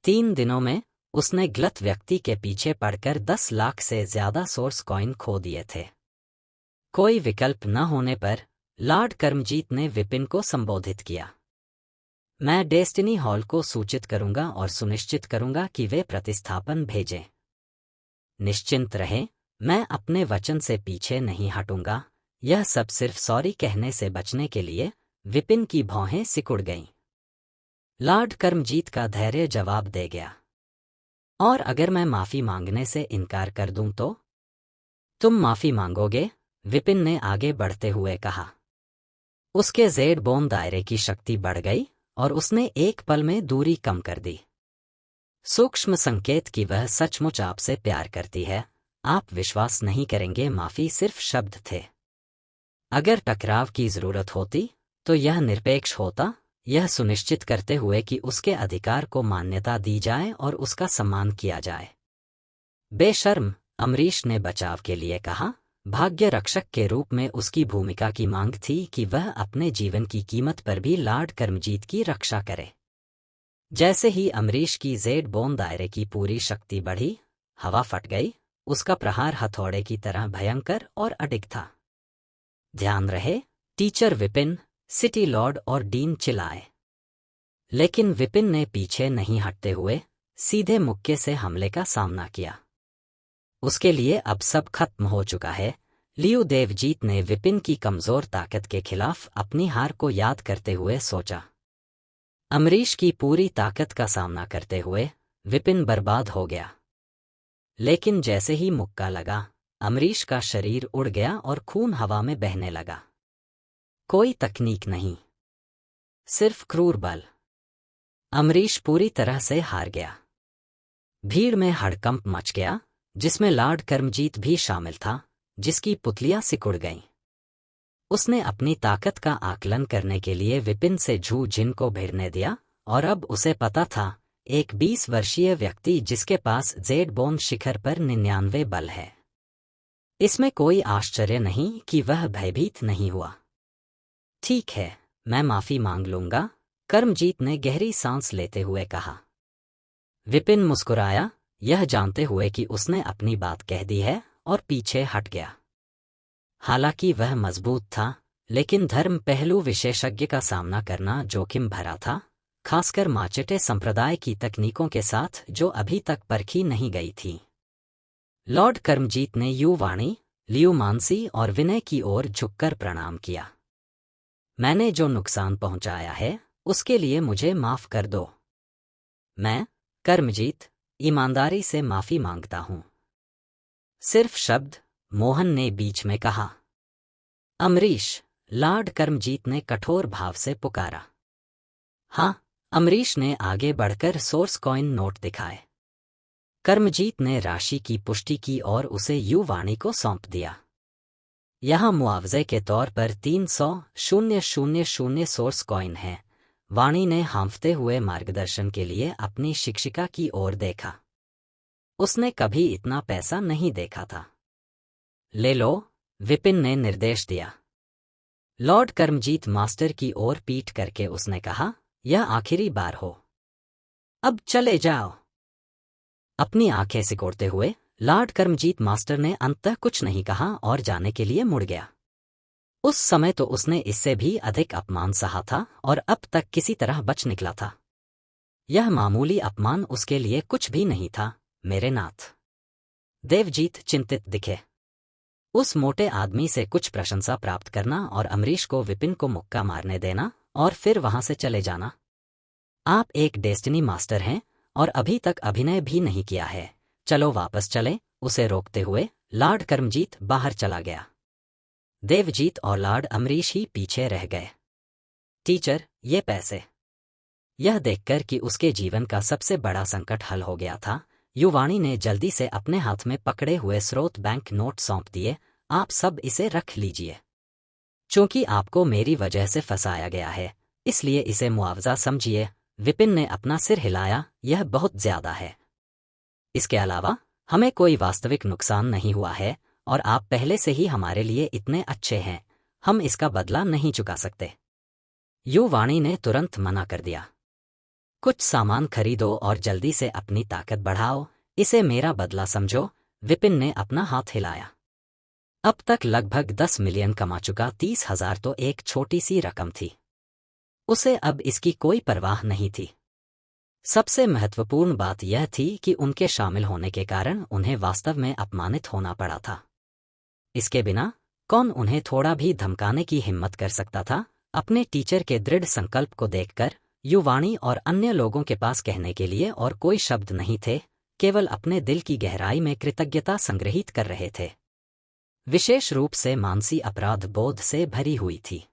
3 दिनों में उसने गलत व्यक्ति के पीछे पड़कर 10 लाख से ज्यादा सोर्स कॉइन खो दिए थे। कोई विकल्प न होने पर लॉर्ड कर्मजीत ने विपिन को संबोधित किया। मैं डेस्टिनी हॉल को सूचित करूंगा और सुनिश्चित करूंगा कि वे प्रतिस्थापन भेजें। निश्चिंत रहें, मैं अपने वचन से पीछे नहीं हटूंगा। यह सब सिर्फ सॉरी कहने से बचने के लिए। विपिन की भौहें सिकुड़ गईं। लॉर्ड कर्मजीत का धैर्य जवाब दे गया। और अगर मैं माफी मांगने से इनकार कर दूं तो? तुम माफी मांगोगे? विपिन ने आगे बढ़ते हुए कहा। उसके जेड बोन दायरे की शक्ति बढ़ गई और उसने एक पल में दूरी कम कर दी। सूक्ष्म संकेत कि वह सचमुच आपसे प्यार करती है। आप विश्वास नहीं करेंगे, माफी सिर्फ शब्द थे। अगर टकराव की जरूरत होती तो यह निरपेक्ष होता, यह सुनिश्चित करते हुए कि उसके अधिकार को मान्यता दी जाए और उसका सम्मान किया जाए। बेशर्म, अमरीश ने बचाव के लिए कहा। भाग्य रक्षक के रूप में उसकी भूमिका की मांग थी कि वह अपने जीवन की कीमत पर भी लॉर्ड कर्मजीत की रक्षा करे। जैसे ही अमरीश की जेड बोन दायरे की पूरी शक्ति बढ़ी, हवा फट गई। उसका प्रहार हथौड़े की तरह भयंकर और अडिग था। ध्यान रहे, टीचर विपिन, सिटी लॉर्ड और डीन चिल्लाए। लेकिन विपिन ने पीछे नहीं हटते हुए सीधे मुक्के से हमले का सामना किया। उसके लिए अब सब खत्म हो चुका है। लियू देवजीत ने विपिन की कमजोर ताकत के खिलाफ अपनी हार को याद करते हुए सोचा। अमरीश की पूरी ताकत का सामना करते हुए विपिन बर्बाद हो गया। लेकिन जैसे ही मुक्का लगा, अमरीश का शरीर उड़ गया और खून हवा में बहने लगा। कोई तकनीक नहीं, सिर्फ क्रूर बल। अमरीश पूरी तरह से हार गया। भीड़ में हड़कंप मच गया, जिसमें लॉर्ड कर्मजीत भी शामिल था, जिसकी पुतलियां सिकुड़ गईं। उसने अपनी ताकत का आकलन करने के लिए विपिन से झू जिन को भिड़ने दिया, और अब उसे पता था, एक 20 वर्षीय व्यक्ति जिसके पास जेड बोन शिखर पर 99 बल है। इसमें कोई आश्चर्य नहीं कि वह भयभीत नहीं हुआ। ठीक है, मैं माफी मांग लूंगा, कर्मजीत ने गहरी सांस लेते हुए कहा। विपिन मुस्कुराया, यह जानते हुए कि उसने अपनी बात कह दी है, और पीछे हट गया। हालांकि वह मजबूत था, लेकिन धर्म पहलू विशेषज्ञ का सामना करना जोखिम भरा था, खासकर माचेटे संप्रदाय की तकनीकों के साथ जो अभी तक परखी नहीं गई थी। लॉर्ड कर्मजीत ने युवाणी, लियू मानसी और विनय की ओर झुककर प्रणाम किया। मैंने जो नुकसान पहुंचाया है उसके लिए मुझे माफ कर दो। मैं, कर्मजीत, ईमानदारी से माफी मांगता हूं। सिर्फ शब्द, मोहन ने बीच में कहा। अमरीश, लॉर्ड कर्मजीत ने कठोर भाव से पुकारा। हाँ, अमरीश ने आगे बढ़कर सोर्स कॉइन नोट दिखाए। कर्मजीत ने राशि की पुष्टि की और उसे युवाणी को सौंप दिया। यह मुआवजे के तौर पर 300,000 सोर्स कॉइन है। वाणी ने हाँफते हुए मार्गदर्शन के लिए अपनी शिक्षिका की ओर देखा। उसने कभी इतना पैसा नहीं देखा था। ले लो, विपिन ने निर्देश दिया। लॉर्ड कर्मजीत मास्टर की ओर पीठ करके उसने कहा, यह आखिरी बार हो। अब चले जाओ। अपनी आंखें सिकोड़ते हुए लॉर्ड कर्मजीत मास्टर ने अंततः कुछ नहीं कहा और जाने के लिए मुड़ गया। उस समय तो उसने इससे भी अधिक अपमान सहा था और अब तक किसी तरह बच निकला था। यह मामूली अपमान उसके लिए कुछ भी नहीं था, मेरे नाथ। देवजीत चिंतित दिखे। उस मोटे आदमी से कुछ प्रशंसा प्राप्त करना और अमरीश को विपिन को मुक्का मारने देना और फिर वहां से चले जाना। आप एक डेस्टिनी मास्टर हैं और अभी तक अभिनय भी नहीं किया है। चलो वापस चले, उसे रोकते हुए लॉर्ड कर्मजीत बाहर चला गया। देवजीत और लॉर्ड अमरीश ही पीछे रह गए। टीचर, ये पैसे। यह देखकर कि उसके जीवन का सबसे बड़ा संकट हल हो गया था, युवाणी ने जल्दी से अपने हाथ में पकड़े हुए स्रोत बैंक नोट सौंप दिए। आप सब इसे रख लीजिए। चूंकि आपको मेरी वजह से फंसाया गया है, इसलिए इसे मुआवजा समझिए। विपिन ने अपना सिर हिलाया, यह बहुत ज्यादा है। इसके अलावा हमें कोई वास्तविक नुकसान नहीं हुआ है और आप पहले से ही हमारे लिए इतने अच्छे हैं, हम इसका बदला नहीं चुका सकते। युवाणी ने तुरंत मना कर दिया। कुछ सामान खरीदो और जल्दी से अपनी ताकत बढ़ाओ, इसे मेरा बदला समझो। विपिन ने अपना हाथ हिलाया। अब तक लगभग 10 मिलियन कमा चुका 30,000 तो एक छोटी सी रकम थी। उसे अब इसकी कोई परवाह नहीं थी। सबसे महत्वपूर्ण बात यह थी कि उनके शामिल होने के कारण उन्हें वास्तव में अपमानित होना पड़ा था। इसके बिना कौन उन्हें थोड़ा भी धमकाने की हिम्मत कर सकता था? अपने टीचर के दृढ़ संकल्प को देखकर युवाणी और अन्य लोगों के पास कहने के लिए और कोई शब्द नहीं थे, केवल अपने दिल की गहराई में कृतज्ञता संग्रहित कर रहे थे। विशेष रूप से मानसी अपराध बोध से भरी हुई थी।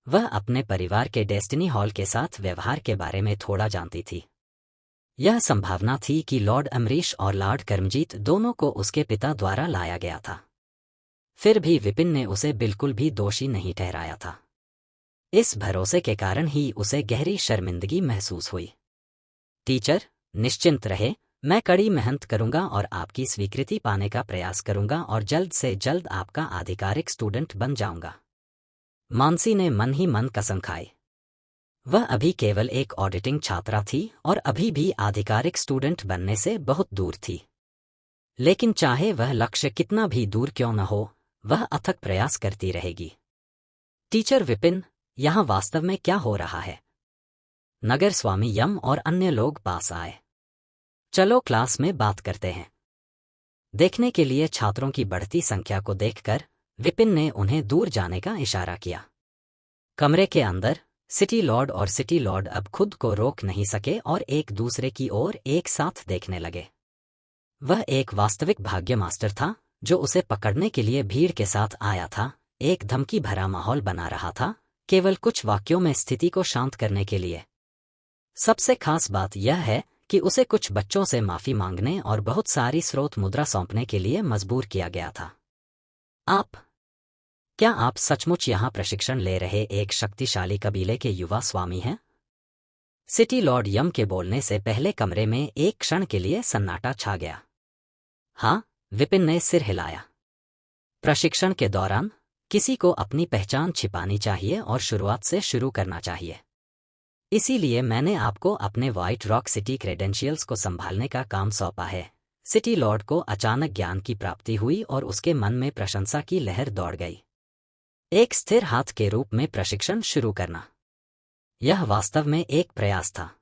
वह अपने परिवार के डेस्टिनी हॉल के साथ व्यवहार के बारे में थोड़ा जानती थी। यह संभावना थी कि लॉर्ड अमरीश और लॉर्ड कर्मजीत दोनों को उसके पिता द्वारा लाया गया था। फिर भी विपिन ने उसे बिल्कुल भी दोषी नहीं ठहराया था। इस भरोसे के कारण ही उसे गहरी शर्मिंदगी महसूस हुई। टीचर, निश्चिंत रहे, मैं कड़ी मेहनत करूंगा और आपकी स्वीकृति पाने का प्रयास करूंगा और जल्द से जल्द आपका आधिकारिक स्टूडेंट बन जाऊंगा। मानसी ने मन ही मन कसम खाई। वह अभी केवल एक ऑडिटिंग छात्रा थी और अभी भी आधिकारिक स्टूडेंट बनने से बहुत दूर थी। लेकिन चाहे वह लक्ष्य कितना भी दूर क्यों न हो, वह अथक प्रयास करती रहेगी। टीचर विपिन, यहाँ वास्तव में क्या हो रहा है? नगर स्वामी यम और अन्य लोग पास आए। चलो क्लास में बात करते हैं। देखने के लिए छात्रों की बढ़ती संख्या को देखकर विपिन ने उन्हें दूर जाने का इशारा किया। कमरे के अंदर सिटी लॉर्ड और सिटी लॉर्ड अब खुद को रोक नहीं सके और एक दूसरे की ओर एक साथ देखने लगे। वह एक वास्तविक भाग्य मास्टर था जो उसे पकड़ने के लिए भीड़ के साथ आया था। एक धमकी भरा माहौल बना रहा था, केवल कुछ वाक्यों में स्थिति को शांत करने के लिए। सबसे खास बात यह है कि उसे कुछ बच्चों से माफी मांगने और बहुत सारी स्रोत मुद्रा सौंपने के लिए मजबूर किया गया था। क्या आप सचमुच यहाँ प्रशिक्षण ले रहे एक शक्तिशाली कबीले के युवा स्वामी हैं? सिटी लॉर्ड यम के बोलने से पहले कमरे में एक क्षण के लिए सन्नाटा छा गया। हाँ, विपिन ने सिर हिलाया। प्रशिक्षण के दौरान किसी को अपनी पहचान छिपानी चाहिए और शुरुआत से शुरू करना चाहिए। इसीलिए मैंने आपको अपने व्हाइट रॉक सिटी क्रेडेंशियल्स को संभालने का काम सौंपा है। सिटी लॉर्ड को अचानक ज्ञान की प्राप्ति हुई और उसके मन में प्रशंसा की लहर दौड़ गई। एक स्थिर हाथ के रूप में प्रशिक्षण शुरू करना, यह वास्तव में एक प्रयास था।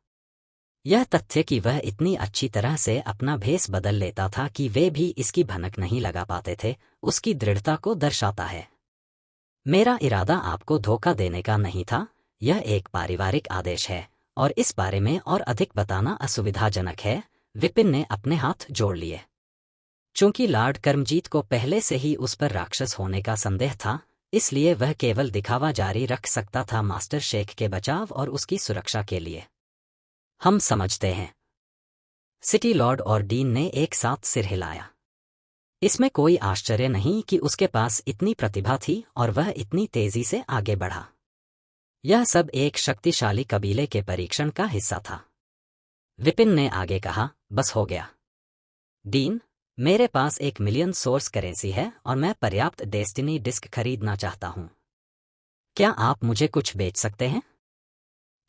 यह तथ्य कि वह इतनी अच्छी तरह से अपना भेष बदल लेता था कि वे भी इसकी भनक नहीं लगा पाते थे, उसकी दृढ़ता को दर्शाता है। मेरा इरादा आपको धोखा देने का नहीं था, यह एक पारिवारिक आदेश है, और इस बारे में और अधिक बताना असुविधाजनक है। विपिन ने अपने हाथ जोड़ लिए। चूंकि लॉर्ड कर्मजीत को पहले से ही उस पर राक्षस होने का संदेह था, इसलिए वह केवल दिखावा जारी रख सकता था मास्टर शेख के बचाव और उसकी सुरक्षा के लिए। हम समझते हैं। सिटी लॉर्ड और डीन ने एक साथ सिर हिलाया। इसमें कोई आश्चर्य नहीं कि उसके पास इतनी प्रतिभा थी और वह इतनी तेजी से आगे बढ़ा। यह सब एक शक्तिशाली कबीले के परीक्षण का हिस्सा था। विपिन ने आगे कहा, बस हो गया। डीन, मेरे पास 1 मिलियन सोर्स करेंसी है और मैं पर्याप्त डेस्टिनी डिस्क खरीदना चाहता हूं। क्या आप मुझे कुछ बेच सकते हैं?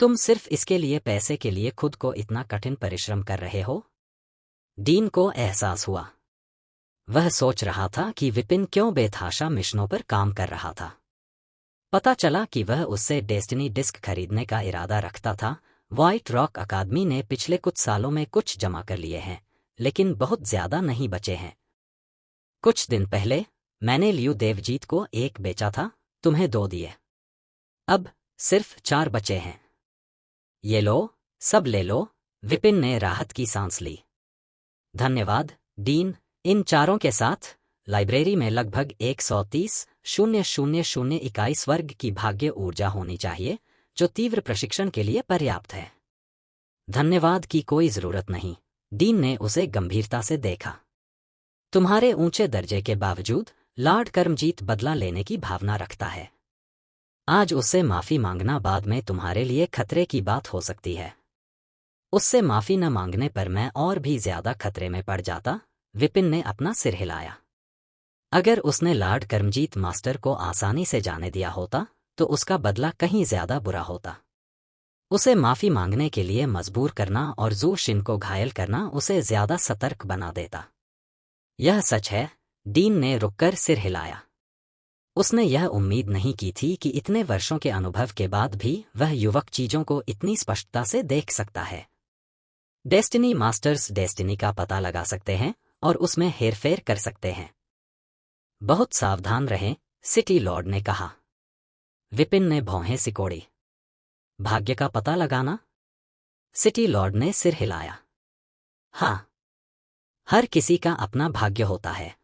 तुम सिर्फ इसके लिए पैसे के लिए खुद को इतना कठिन परिश्रम कर रहे हो? डीन को एहसास हुआ। वह सोच रहा था कि विपिन क्यों बेतहाशा मिशनों पर काम कर रहा था। पता चला कि वह उससे डेस्टिनी डिस्क खरीदने का इरादा रखता था। व्हाइट रॉक अकादमी ने पिछले कुछ सालों में कुछ जमा कर लिए हैं, लेकिन बहुत ज्यादा नहीं बचे हैं। कुछ दिन पहले मैंने लियू देवजीत को 1 बेचा था, तुम्हें 2 दिए। अब सिर्फ 4 बचे हैं। ये लो, सब ले लो। विपिन ने राहत की सांस ली। धन्यवाद, डीन। इन 4 के साथ लाइब्रेरी में लगभग 130,000 इकाई स्वर्ग की भाग्य ऊर्जा होनी चाहिए, जो तीव्र प्रशिक्षण के लिए पर्याप्त है। धन्यवाद की कोई जरूरत नहीं। डीन ने उसे गंभीरता से देखा। तुम्हारे ऊंचे दर्जे के बावजूद लॉर्ड कर्मजीत बदला लेने की भावना रखता है। आज उससे माफी मांगना बाद में तुम्हारे लिए खतरे की बात हो सकती है। उससे माफी न मांगने पर मैं और भी ज्यादा खतरे में पड़ जाता। विपिन ने अपना सिर हिलाया। अगर उसने लॉर्ड कर्मजीत मास्टर को आसानी से जाने दिया होता तो उसका बदला कहीं ज्यादा बुरा होता। उसे माफी मांगने के लिए मजबूर करना और जू शिन को घायल करना उसे ज्यादा सतर्क बना देता। यह सच है। डीन ने रुककर सिर हिलाया। उसने यह उम्मीद नहीं की थी कि इतने वर्षों के अनुभव के बाद भी वह युवक चीजों को इतनी स्पष्टता से देख सकता है। डेस्टिनी मास्टर्स डेस्टिनी का पता लगा सकते हैं और उसमें हेरफेर कर सकते हैं। बहुत सावधान रहें, सिटी लॉर्ड ने कहा। विपिन ने भौहें सिकोड़ी। भाग्य का पता लगाना? सिटी लॉर्ड ने सिर हिलाया। हाँ, हर किसी का अपना भाग्य होता है।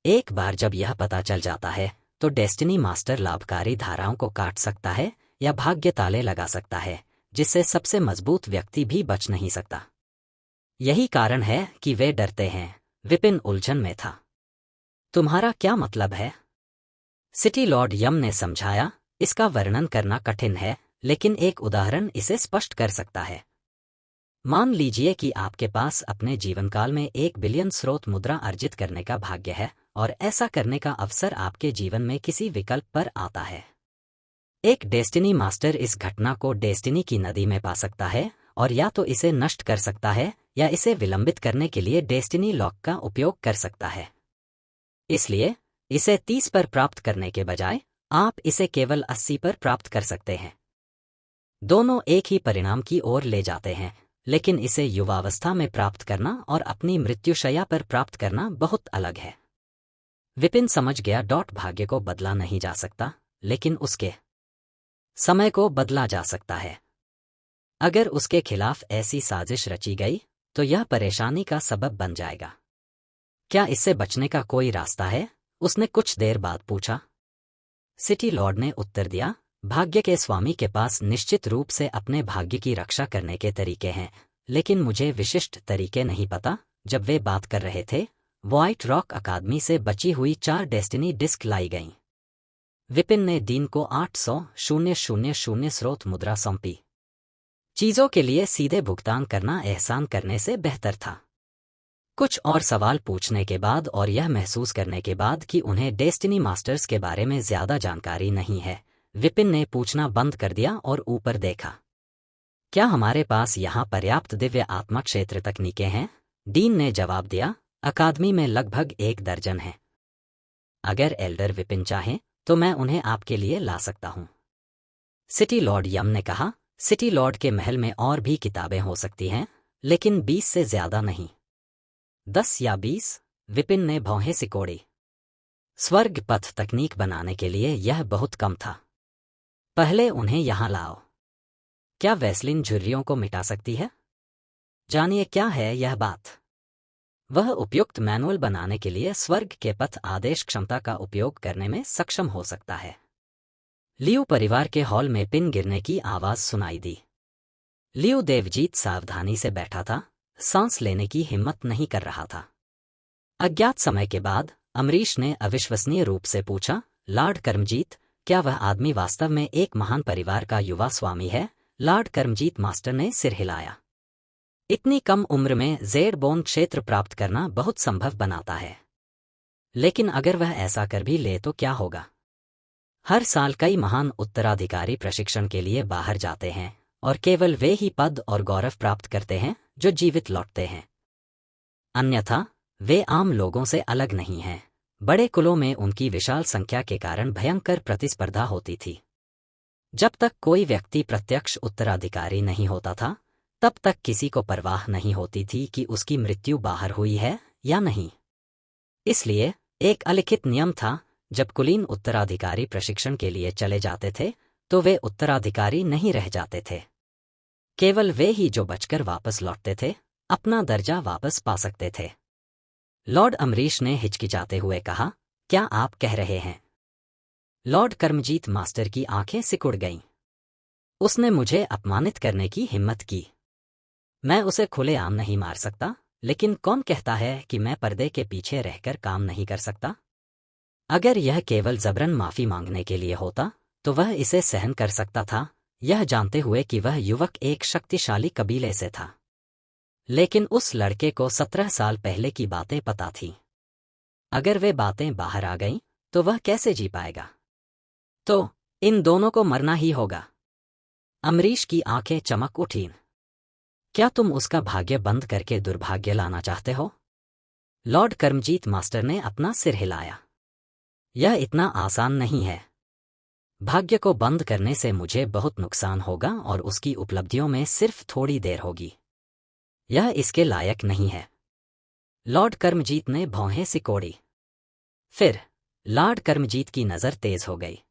एक बार जब यह पता चल जाता है तो डेस्टिनी मास्टर लाभकारी धाराओं को काट सकता है या भाग्य ताले लगा सकता है, जिससे सबसे मजबूत व्यक्ति भी बच नहीं सकता। यही कारण है कि वे डरते हैं। विपिन उलझन में था। तुम्हारा क्या मतलब है? सिटी लॉर्ड यम ने समझाया। इसका वर्णन करना कठिन है, लेकिन एक उदाहरण इसे स्पष्ट कर सकता है। मान लीजिए कि आपके पास अपने जीवनकाल में 1 बिलियन स्रोत मुद्रा अर्जित करने का भाग्य है और ऐसा करने का अवसर आपके जीवन में किसी विकल्प पर आता है। एक डेस्टिनी मास्टर इस घटना को डेस्टिनी की नदी में पा सकता है और या तो इसे नष्ट कर सकता है या इसे विलंबित करने के लिए डेस्टिनी लॉक का उपयोग कर सकता है। इसलिए इसे 30 पर प्राप्त करने के बजाय आप इसे केवल 80 पर प्राप्त कर सकते हैं। दोनों एक ही परिणाम की ओर ले जाते हैं, लेकिन इसे युवावस्था में प्राप्त करना और अपनी मृत्युशैया पर प्राप्त करना बहुत अलग है। विपिन समझ गया। भाग्य को बदला नहीं जा सकता, लेकिन उसके समय को बदला जा सकता है। अगर उसके खिलाफ ऐसी साजिश रची गई तो यह परेशानी का सबब बन जाएगा। क्या इससे बचने का कोई रास्ता है? उसने कुछ देर बाद पूछा। सिटी लॉर्ड ने उत्तर दिया, भाग्य के स्वामी के पास निश्चित रूप से अपने भाग्य की रक्षा करने के तरीके हैं, लेकिन मुझे विशिष्ट तरीके नहीं पता। जब वे बात कर रहे थे, व्हाइट रॉक अकादमी से बची हुई 4 डेस्टिनी डिस्क लाई गईं। विपिन ने डीन को 800,000 स्रोत मुद्रा सौंपी। चीजों के लिए सीधे भुगतान करना एहसान करने से बेहतर था। कुछ और सवाल पूछने के बाद और यह महसूस करने के बाद कि उन्हें डेस्टिनी मास्टर्स के बारे में ज्यादा जानकारी नहीं है, विपिन ने पूछना बंद कर दिया और ऊपर देखा। क्या हमारे पास यहाँ पर्याप्त दिव्य आत्मा क्षेत्र तकनीकें हैं? डीन ने जवाब दिया, अकादमी में लगभग 1 दर्जन हैं। अगर एल्डर विपिन चाहें तो मैं उन्हें आपके लिए ला सकता हूँ। सिटी लॉर्ड यम ने कहा। सिटी लॉर्ड के महल में और भी किताबें हो सकती हैं, लेकिन 20 से ज्यादा नहीं। 10 या 20, विपिन ने भौहें सिकोड़ी। स्वर्ग पथ तकनीक बनाने के लिए यह बहुत कम था। पहले उन्हें यहां लाओ। क्या वैसलीन झुर्रियों को मिटा सकती है? जानिए क्या है यह बात। वह उपयुक्त मैनुअल बनाने के लिए स्वर्ग के पथ आदेश क्षमता का उपयोग करने में सक्षम हो सकता है। लियू परिवार के हॉल में पिन गिरने की आवाज सुनाई दी। लियू देवजीत सावधानी से बैठा था, सांस लेने की हिम्मत नहीं कर रहा था। अज्ञात समय के बाद अमरीश ने अविश्वसनीय रूप से पूछा, लॉर्ड कर्मजीत, क्या वह आदमी वास्तव में एक महान परिवार का युवा स्वामी है? लॉर्ड कर्मजीत मास्टर ने सिर हिलाया। इतनी कम उम्र में जेड-बोन क्षेत्र प्राप्त करना बहुत संभव बनाता है। लेकिन अगर वह ऐसा कर भी ले तो क्या होगा? हर साल कई महान उत्तराधिकारी प्रशिक्षण के लिए बाहर जाते हैं, और केवल वे ही पद और गौरव प्राप्त करते हैं जो जीवित लौटते हैं। अन्यथा वे आम लोगों से अलग नहीं हैं। बड़े कुलों में उनकी विशाल संख्या के कारण भयंकर प्रतिस्पर्धा होती थी। जब तक कोई व्यक्ति प्रत्यक्ष उत्तराधिकारी नहीं होता था, तब तक किसी को परवाह नहीं होती थी कि उसकी मृत्यु बाहर हुई है या नहीं। इसलिए एक अलिखित नियम था, जब कुलीन उत्तराधिकारी प्रशिक्षण के लिए चले जाते थे तो वे उत्तराधिकारी नहीं रह जाते थे। केवल वे ही जो बचकर वापस लौटते थे अपना दर्जा वापस पा सकते थे। लॉर्ड अमरीश ने हिचकिचाते हुए कहा, क्या आप कह रहे हैं? लॉर्ड कर्मजीत मास्टर की आंखें सिकुड़ गईं। उसने मुझे अपमानित करने की हिम्मत की। मैं उसे खुलेआम नहीं मार सकता, लेकिन कौन कहता है कि मैं पर्दे के पीछे रहकर काम नहीं कर सकता? अगर यह केवल जबरन माफी मांगने के लिए होता तो वह इसे सहन कर सकता था, यह जानते हुए कि वह युवक एक शक्तिशाली कबीले से था। लेकिन उस लड़के को 17 साल पहले की बातें पता थीं। अगर वे बातें बाहर आ गईं तो वह कैसे जी पाएगा? तो इन दोनों को मरना ही होगा। अमरीश की आंखें चमक उठीं। क्या तुम उसका भाग्य बंद करके दुर्भाग्य लाना चाहते हो? लॉर्ड कर्मजीत मास्टर ने अपना सिर हिलाया। यह इतना आसान नहीं है। भाग्य को बंद करने से मुझे बहुत नुकसान होगा और उसकी उपलब्धियों में सिर्फ थोड़ी देर होगी। यह इसके लायक नहीं है। लॉर्ड कर्मजीत ने भौहें सिकोड़ी। फिर लॉर्ड कर्मजीत की नजर तेज हो गई।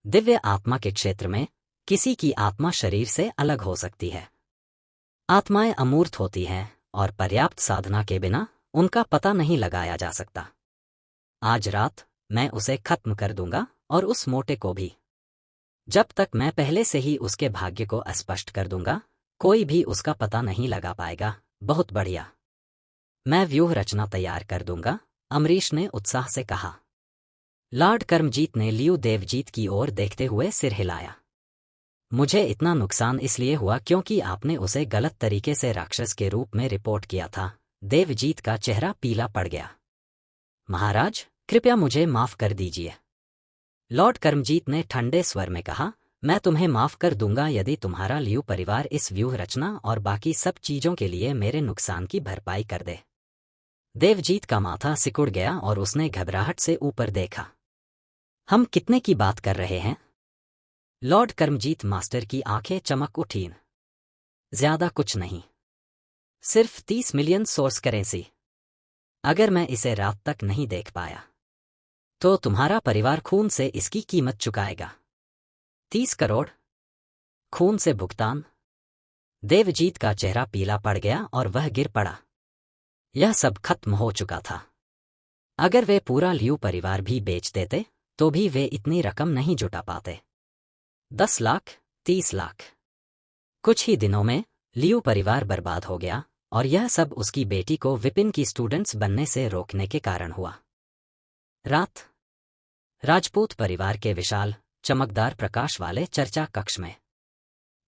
दिव्य आत्मा के क्षेत्र में किसी की आत्मा शरीर से अलग हो सकती है। आत्माएं अमूर्त होती हैं और पर्याप्त साधना के बिना उनका पता नहीं लगाया जा सकता। आज रात मैं उसे खत्म कर दूंगा और उस मोटे को भी। जब तक मैं पहले से ही उसके भाग्य को अस्पष्ट कर दूंगा, कोई भी उसका पता नहीं लगा पाएगा। बहुत बढ़िया। मैं व्यूह रचना तैयार कर दूंगा, अमरीश ने उत्साह से कहा। लॉर्ड कर्मजीत ने लियू देवजीत की ओर देखते हुए सिर हिलाया। मुझे इतना नुकसान इसलिए हुआ क्योंकि आपने उसे गलत तरीके से राक्षस के रूप में रिपोर्ट किया था। देवजीत का चेहरा पीला पड़ गया। महाराज, कृपया मुझे माफ कर दीजिए। लॉर्ड कर्मजीत ने ठंडे स्वर में कहा, मैं तुम्हें माफ कर दूंगा यदि तुम्हारा लियू परिवार इस व्यूह रचना और बाकी सब चीजों के लिए मेरे नुकसान की भरपाई कर दे। देवजीत का माथा सिकुड़ गया और उसने घबराहट से ऊपर देखा। हम कितने की बात कर रहे हैं? लॉर्ड कर्मजीत मास्टर की आंखें चमक उठीं। ज्यादा कुछ नहीं, सिर्फ 30 मिलियन सोर्स करेंसी। अगर मैं इसे रात तक नहीं देख पाया तो तुम्हारा परिवार खून से इसकी कीमत चुकाएगा। 30 करोड़ खून से भुगतान? देवजीत का चेहरा पीला पड़ गया और वह गिर पड़ा। यह सब खत्म हो चुका था। अगर वे पूरा लियू परिवार भी बेच देते तो भी वे इतनी रकम नहीं जुटा पाते। 10 लाख, 30 लाख। कुछ ही दिनों में लियू परिवार बर्बाद हो गया और यह सब उसकी बेटी को विपिन की स्टूडेंट्स बनने से रोकने के कारण हुआ। रात, राजपूत परिवार के विशाल चमकदार प्रकाश वाले चर्चा कक्ष में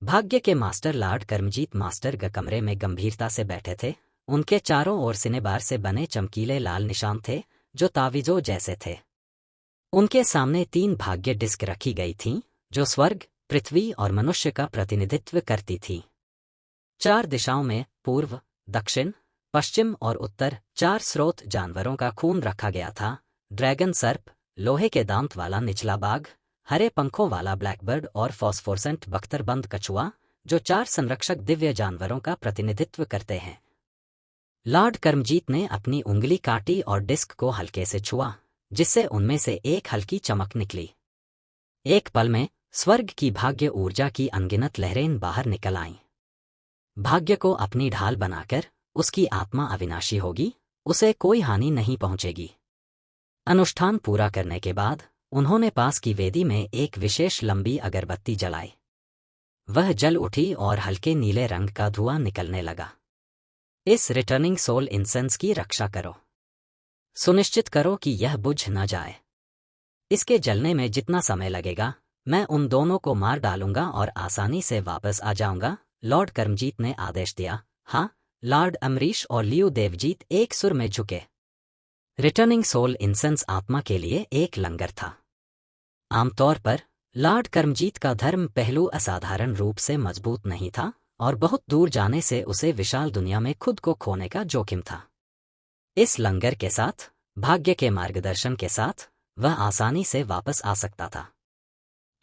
भाग्य के मास्टर लॉर्ड कर्मजीत मास्टर कमरे में गंभीरता से बैठे थे। उनके चारों ओर सिनेबार से बने चमकीले लाल निशान थे जो तावीजों जैसे थे। उनके सामने 3 भाग्य डिस्क रखी गई थीं जो स्वर्ग, पृथ्वी और मनुष्य का प्रतिनिधित्व करती थीं। 4 दिशाओं में पूर्व, दक्षिण, पश्चिम और उत्तर 4 स्रोत जानवरों का खून रखा गया था। ड्रैगन सर्प, लोहे के दांत वाला निचला बाघ, हरे पंखों वाला ब्लैकबर्ड और फॉस्फोरेसेंट बख्तरबंद कछुआ, जो 4 संरक्षक दिव्य जानवरों का प्रतिनिधित्व करते हैं। लॉर्ड कर्मजीत ने अपनी उंगली काटी और डिस्क को हल्के से छुआ, जिससे उनमें से एक हल्की चमक निकली। एक पल में स्वर्ग की भाग्य ऊर्जा की अनगिनत लहरें बाहर निकल आईं। भाग्य को अपनी ढाल बनाकर उसकी आत्मा अविनाशी होगी, उसे कोई हानि नहीं पहुंचेगी। अनुष्ठान पूरा करने के बाद उन्होंने पास की वेदी में एक विशेष लंबी अगरबत्ती जलाई। वह जल उठी और हल्के नीले रंग का धुआं निकलने लगा। इस रिटर्निंग सोल इंसेंस की रक्षा करो। सुनिश्चित करो कि यह बुझ न जाए। इसके जलने में जितना समय लगेगा, मैं उन दोनों को मार डालूंगा और आसानी से वापस आ जाऊंगा, लॉर्ड कर्मजीत ने आदेश दिया। हाँ, लॉर्ड अमरीश और लियू देवजीत एक सुर में झुके। रिटर्निंग सोल इंसेंस आत्मा के लिए एक लंगर था। आमतौर पर लॉर्ड कर्मजीत का धर्म पहलू असाधारण रूप से मजबूत नहीं था और बहुत दूर जाने से उसे विशाल दुनिया में खुद को खोने का जोखिम था। इस लंगर के साथ, भाग्य के मार्गदर्शन के साथ, वह आसानी से वापस आ सकता था।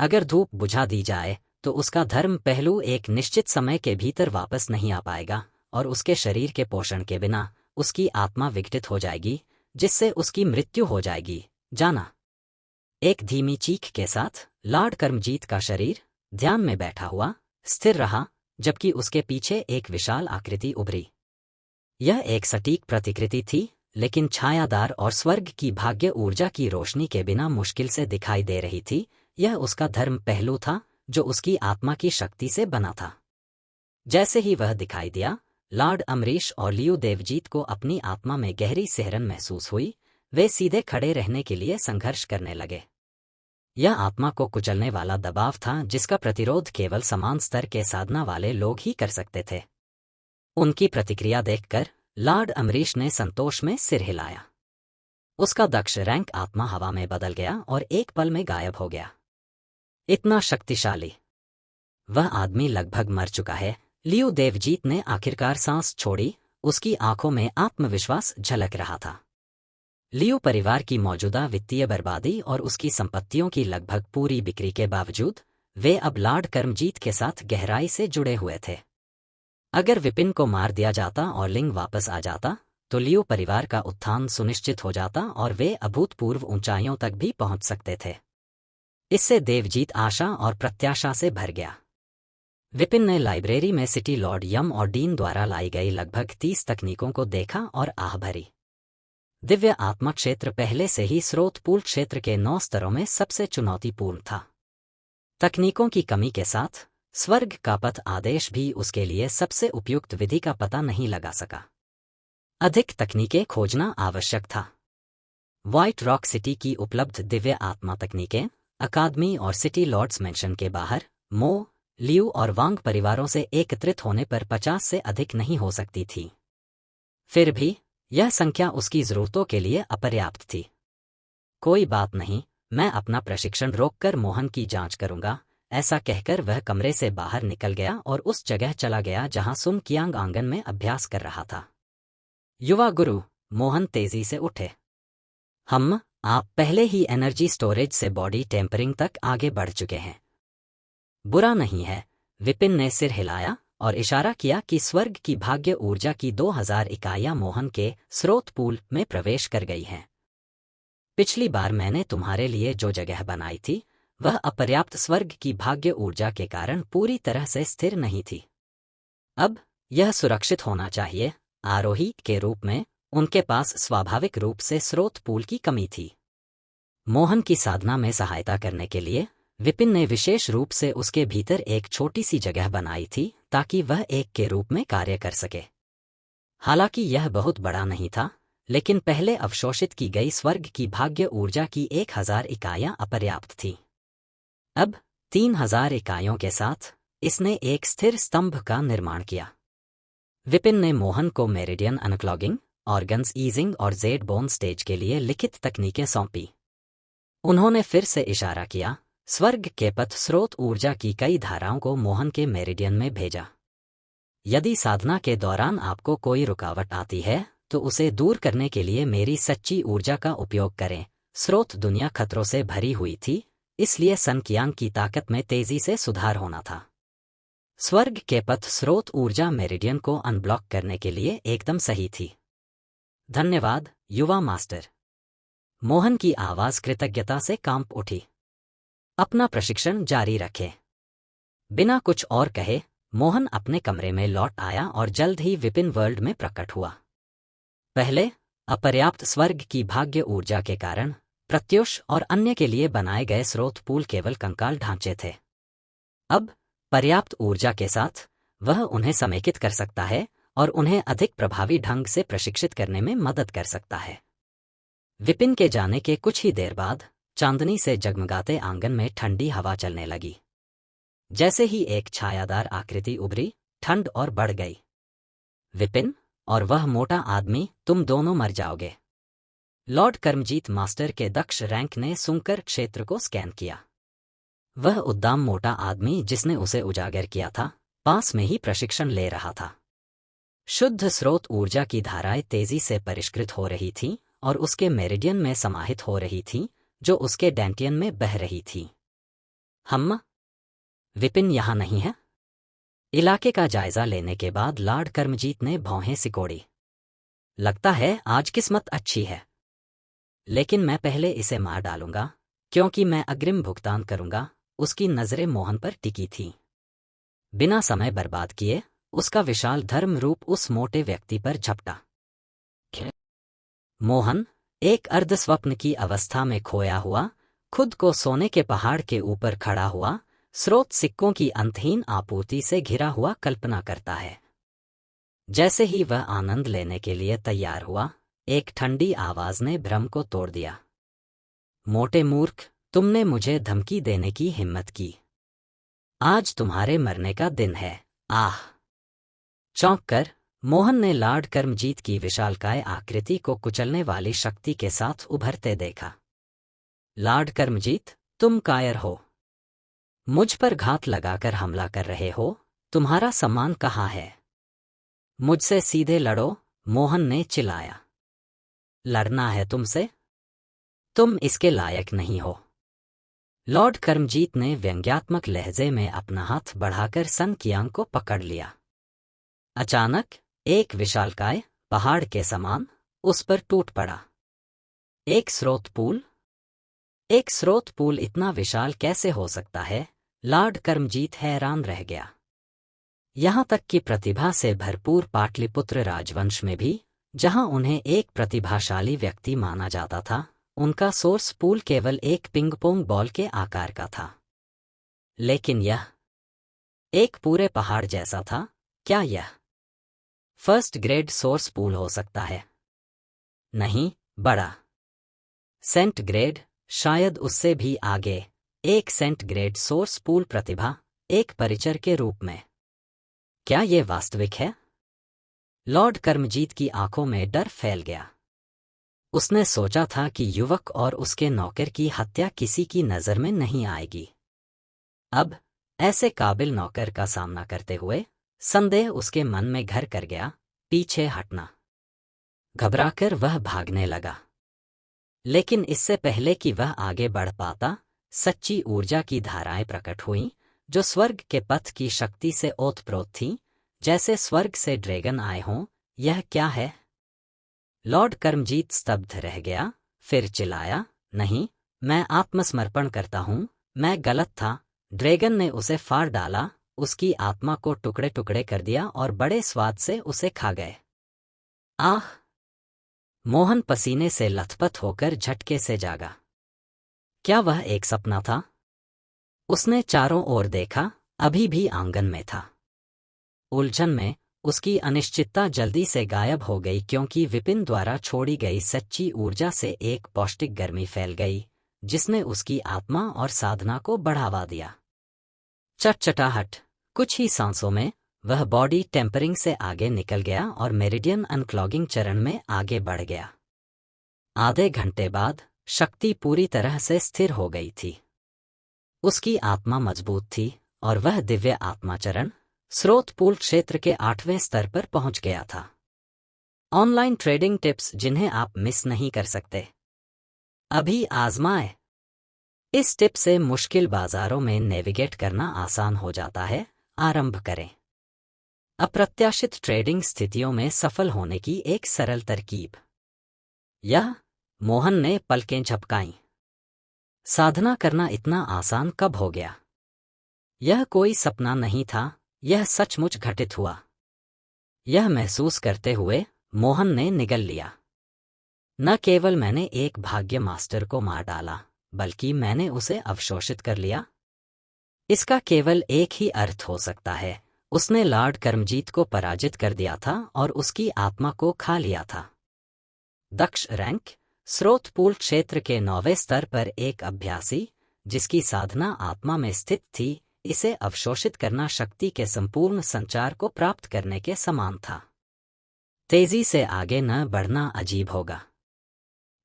अगर धूप बुझा दी जाए तो उसका धर्म पहलू एक निश्चित समय के भीतर वापस नहीं आ पाएगा और उसके शरीर के पोषण के बिना उसकी आत्मा विघटित हो जाएगी, जिससे उसकी मृत्यु हो जाएगी। जाना। एक धीमी चीख के साथ लॉर्ड कर्मजीत का शरीर ध्यान में बैठा हुआ स्थिर रहा, जबकि उसके पीछे एक विशाल आकृति उभरी। यह एक सटीक प्रतिकृति थी, लेकिन छायादार और स्वर्ग की भाग्य ऊर्जा की रोशनी के बिना मुश्किल से दिखाई दे रही थी। यह उसका धर्म पहलू था, जो उसकी आत्मा की शक्ति से बना था। जैसे ही वह दिखाई दिया, लॉर्ड अमरीश और लियू देवजीत को अपनी आत्मा में गहरी सिहरन महसूस हुई। वे सीधे खड़े रहने के लिए संघर्ष करने लगे। यह आत्मा को कुचलने वाला दबाव था, जिसका प्रतिरोध केवल समान स्तर के साधना वाले लोग ही कर सकते थे। उनकी प्रतिक्रिया देखकर लॉर्ड अमरीश ने संतोष में सिर हिलाया। उसका दक्ष रैंक आत्मा हवा में बदल गया और एक पल में गायब हो गया। इतना शक्तिशाली! वह आदमी लगभग मर चुका है। लियू देवजीत ने आखिरकार सांस छोड़ी, उसकी आंखों में आत्मविश्वास झलक रहा था। लियू परिवार की मौजूदा वित्तीय बर्बादी और उसकी संपत्तियों की लगभग पूरी बिक्री के बावजूद वे अब लॉर्ड कर्मजीत के साथ गहराई से जुड़े हुए थे। अगर विपिन को मार दिया जाता और लिंग वापस आ जाता, तो लियू परिवार का उत्थान सुनिश्चित हो जाता और वे अभूतपूर्व ऊंचाइयों तक भी पहुंच सकते थे। इससे देवजीत आशा और प्रत्याशा से भर गया। विपिन ने लाइब्रेरी में सिटी लॉर्ड यम और डीन द्वारा लाई गई लगभग 30 तकनीकों को देखा और आह भरी। दिव्य आत्मा क्षेत्र पहले से ही स्रोत पूल क्षेत्र के 9 स्तरों में सबसे चुनौतीपूर्ण था। तकनीकों की कमी के साथ स्वर्ग का पथ आदेश भी उसके लिए सबसे उपयुक्त विधि का पता नहीं लगा सका। अधिक तकनीकें खोजना आवश्यक था। व्हाइट रॉक सिटी की उपलब्ध दिव्य आत्मा तकनीकें अकादमी और सिटी लॉर्ड्स मेंशन के बाहर मो, लियू और वांग परिवारों से एकत्रित होने पर 50 से अधिक नहीं हो सकती थी। फिर भी यह संख्या उसकी जरूरतों के लिए अपर्याप्त थी। कोई बात नहीं, मैं अपना प्रशिक्षण रोककर मोहन की जांच करूंगा, ऐसा कहकर वह कमरे से बाहर निकल गया और उस जगह चला गया जहां सुन कियांग आंगन में अभ्यास कर रहा था। युवा गुरु, मोहन तेजी से उठे। आप पहले ही एनर्जी स्टोरेज से बॉडी टेम्परिंग तक आगे बढ़ चुके हैं। बुरा नहीं है, विपिन ने सिर हिलाया और इशारा किया कि स्वर्ग की भाग्य ऊर्जा की 2000 इकाइयां मोहन के स्रोत पूल में प्रवेश कर गई हैं। पिछली बार मैंने तुम्हारे लिए जो जगह बनाई थी, वह अपर्याप्त स्वर्ग की भाग्य ऊर्जा के कारण पूरी तरह से स्थिर नहीं थी। अब यह सुरक्षित होना चाहिए। आरोही के रूप में उनके पास स्वाभाविक रूप से स्रोत पूल की कमी थी। मोहन की साधना में सहायता करने के लिए विपिन ने विशेष रूप से उसके भीतर एक छोटी सी जगह बनाई थी, ताकि वह एक के रूप में कार्य कर सके। हालांकि यह बहुत बड़ा नहीं था, लेकिन पहले अवशोषित की गई स्वर्ग की भाग्य ऊर्जा की 1000 इकाइयां अपर्याप्त थीं। अब 3000 इकाइयों के साथ इसने एक स्थिर स्तंभ का निर्माण किया। विपिन ने मोहन को मेरिडियन अनक्लॉगिंग, ऑर्गन्स ईजिंग और जेड बोन स्टेज के लिए लिखित तकनीकें सौंपी। उन्होंने फिर से इशारा किया, स्वर्ग के पथ स्रोत ऊर्जा की कई धाराओं को मोहन के मेरिडियन में भेजा। यदि साधना के दौरान आपको कोई रुकावट आती है, तो उसे दूर करने के लिए मेरी सच्ची ऊर्जा का उपयोग करें। स्रोत दुनिया खतरों से भरी हुई थी, इसलिए सन कियांग की ताकत में तेजी से सुधार होना था। स्वर्ग के पथ स्रोत ऊर्जा मेरिडियन को अनब्लॉक करने के लिए एकदम सही थी। धन्यवाद युवा मास्टर। मोहन की आवाज कृतज्ञता से कांप उठी। अपना प्रशिक्षण जारी रखें। बिना कुछ और कहे मोहन अपने कमरे में लौट आया और जल्द ही विपिन वर्ल्ड में प्रकट हुआ। पहले अपर्याप्त स्वर्ग की भाग्य ऊर्जा के कारण प्रत्युष और अन्य के लिए बनाए गए स्रोत पूल केवल कंकाल ढांचे थे। अब पर्याप्त ऊर्जा के साथ वह उन्हें समेकित कर सकता है और उन्हें अधिक प्रभावी ढंग से प्रशिक्षित करने में मदद कर सकता है। विपिन के जाने के कुछ ही देर बाद चांदनी से जगमगाते आंगन में ठंडी हवा चलने लगी। जैसे ही एक छायादार आकृति उभरी, ठंड और बढ़ गई। विपिन और वह मोटा आदमी, तुम दोनों मर जाओगे। लॉर्ड कर्मजीत मास्टर के दक्ष रैंक ने सुनकर क्षेत्र को स्कैन किया। वह उद्दाम मोटा आदमी जिसने उसे उजागर किया था, पास में ही प्रशिक्षण ले रहा था। शुद्ध स्रोत ऊर्जा की धाराएं तेजी से परिष्कृत हो रही थीं और उसके मेरिडियन में समाहित हो रही थीं, जो उसके डेंटियन में बह रही थी। विपिन यहाँ नहीं है? इलाके का जायजा लेने के बाद लॉर्ड कर्मजीत ने भौहें सिकोड़ी। लगता है आज किस्मत अच्छी है, लेकिन मैं पहले इसे मार डालूंगा क्योंकि मैं अग्रिम भुगतान करूंगा। उसकी नजरें मोहन पर टिकी थीं। बिना समय बर्बाद किए उसका विशाल धर्म रूप उस मोटे व्यक्ति पर झपटा। मोहन एक अर्धस्वप्न की अवस्था में खोया हुआ, खुद को सोने के पहाड़ के ऊपर खड़ा हुआ, स्रोत सिक्कों की अंतहीन आपूर्ति से घिरा हुआ कल्पना करता है। जैसे ही वह आनंद लेने के लिए तैयार हुआ, एक ठंडी आवाज ने भ्रम को तोड़ दिया। मोटे मूर्ख, तुमने मुझे धमकी देने की हिम्मत की। आज तुम्हारे मरने का दिन है। आह! चौंक कर मोहन ने लॉर्ड कर्मजीत की विशालकाय आकृति को कुचलने वाली शक्ति के साथ उभरते देखा। लॉर्ड कर्मजीत, तुम कायर हो। मुझ पर घात लगाकर हमला कर रहे हो। तुम्हारा सम्मान कहाँ है? मुझसे सीधे लड़ो, मोहन ने चिल्लाया। लड़ना है तुमसे? तुम इसके लायक नहीं हो। लॉर्ड कर्मजीत ने व्यंग्यात्मक लहजे में अपना हाथ बढ़ाकर सन कियांग को पकड़ लिया। अचानक एक विशालकाय पहाड़ के समान उस पर टूट पड़ा। एक स्रोत पूल? एक स्रोत पूल इतना विशाल कैसे हो सकता है? लॉर्ड कर्मजीत हैरान रह गया। यहां तक कि प्रतिभा से भरपूर पाटलिपुत्र राजवंश में भी, जहां उन्हें एक प्रतिभाशाली व्यक्ति माना जाता था, उनका सोर्स पूल केवल एक पिंग-पोंग बॉल के आकार का था। लेकिन यह एक पूरे पहाड़ जैसा था। क्या यह फर्स्ट ग्रेड सोर्स पूल हो सकता है? नहीं, बड़ा सेंट ग्रेड, शायद उससे भी आगे। एक सेंट ग्रेड सोर्स पूल प्रतिभा, एक परिचर के रूप में। क्या ये वास्तविक है? लॉर्ड कर्मजीत की आंखों में डर फैल गया। उसने सोचा था कि युवक और उसके नौकर की हत्या किसी की नजर में नहीं आएगी। अब ऐसे काबिल नौकर का सामना करते हुए संदेह उसके मन में घर कर गया। पीछे हटना। घबराकर वह भागने लगा। लेकिन इससे पहले कि वह आगे बढ़ पाता, सच्ची ऊर्जा की धाराएं प्रकट हुईं, जो स्वर्ग के पथ की शक्ति से ओतप्रोत थीं, जैसे स्वर्ग से ड्रैगन आए हों। यह क्या है? लॉर्ड कर्मजीत स्तब्ध रह गया, फिर चिल्लाया, नहीं, मैं आत्मसमर्पण करता हूं। मैं गलत था। ड्रैगन ने उसे फाड़ डाला, उसकी आत्मा को टुकड़े टुकड़े कर दिया और बड़े स्वाद से उसे खा गए। आह! मोहन पसीने से लथपथ होकर झटके से जागा। क्या वह एक सपना था? उसने चारों ओर देखा, अभी भी आंगन में था। उलझन में उसकी अनिश्चितता जल्दी से गायब हो गई, क्योंकि विपिन द्वारा छोड़ी गई सच्ची ऊर्जा से एक पौष्टिक गर्मी फैल गई, जिसने उसकी आत्मा और साधना को बढ़ावा दिया। चटचटाहट। कुछ ही सांसों में वह बॉडी टेम्परिंग से आगे निकल गया और मेरिडियन अनक्लॉगिंग चरण में आगे बढ़ गया। आधे घंटे बाद शक्ति पूरी तरह से स्थिर हो गई थी। उसकी आत्मा मजबूत थी और वह दिव्य आत्माचरण स्रोत पूल क्षेत्र के 8वें स्तर पर पहुंच गया था। ऑनलाइन ट्रेडिंग टिप्स जिन्हें आप मिस नहीं कर सकते। अभी आजमाएं। इस टिप से मुश्किल बाजारों में नेविगेट करना आसान हो जाता है। आरंभ करें। अप्रत्याशित ट्रेडिंग स्थितियों में सफल होने की एक सरल तरकीब। यह मोहन ने पलकें झपकाईं। साधना करना इतना आसान कब हो गया? यह कोई सपना नहीं था, यह सचमुच घटित हुआ। यह महसूस करते हुए मोहन ने निगल लिया, न केवल मैंने एक भाग्य मास्टर को मार डाला, बल्कि मैंने उसे अवशोषित कर लिया। इसका केवल एक ही अर्थ हो सकता है, उसने लॉर्ड कर्मजीत को पराजित कर दिया था और उसकी आत्मा को खा लिया था। दक्ष रैंक, स्रोत पूल क्षेत्र के 9वें स्तर पर एक अभ्यासी, जिसकी साधना आत्मा में स्थित थी, इसे अवशोषित करना शक्ति के संपूर्ण संचार को प्राप्त करने के समान था। तेजी से आगे न बढ़ना अजीब होगा।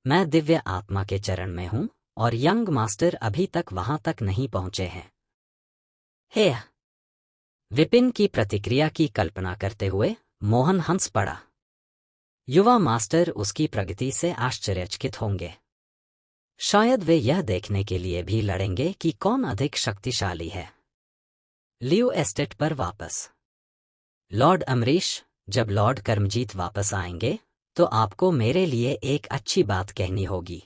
मैं दिव्य आत्मा के चरण में हूं और यंग मास्टर अभी तक वहां तक नहीं पहुंचे हैं। हे! विपिन की प्रतिक्रिया की कल्पना करते हुए मोहन हंस पड़ा। युवा मास्टर उसकी प्रगति से आश्चर्यचकित होंगे। शायद वे यह देखने के लिए भी लड़ेंगे कि कौन अधिक शक्तिशाली है। लियो एस्टेट पर वापस। लॉर्ड अमरीश, जब लॉर्ड कर्मजीत वापस आएंगे तो आपको मेरे लिए एक अच्छी बात कहनी होगी।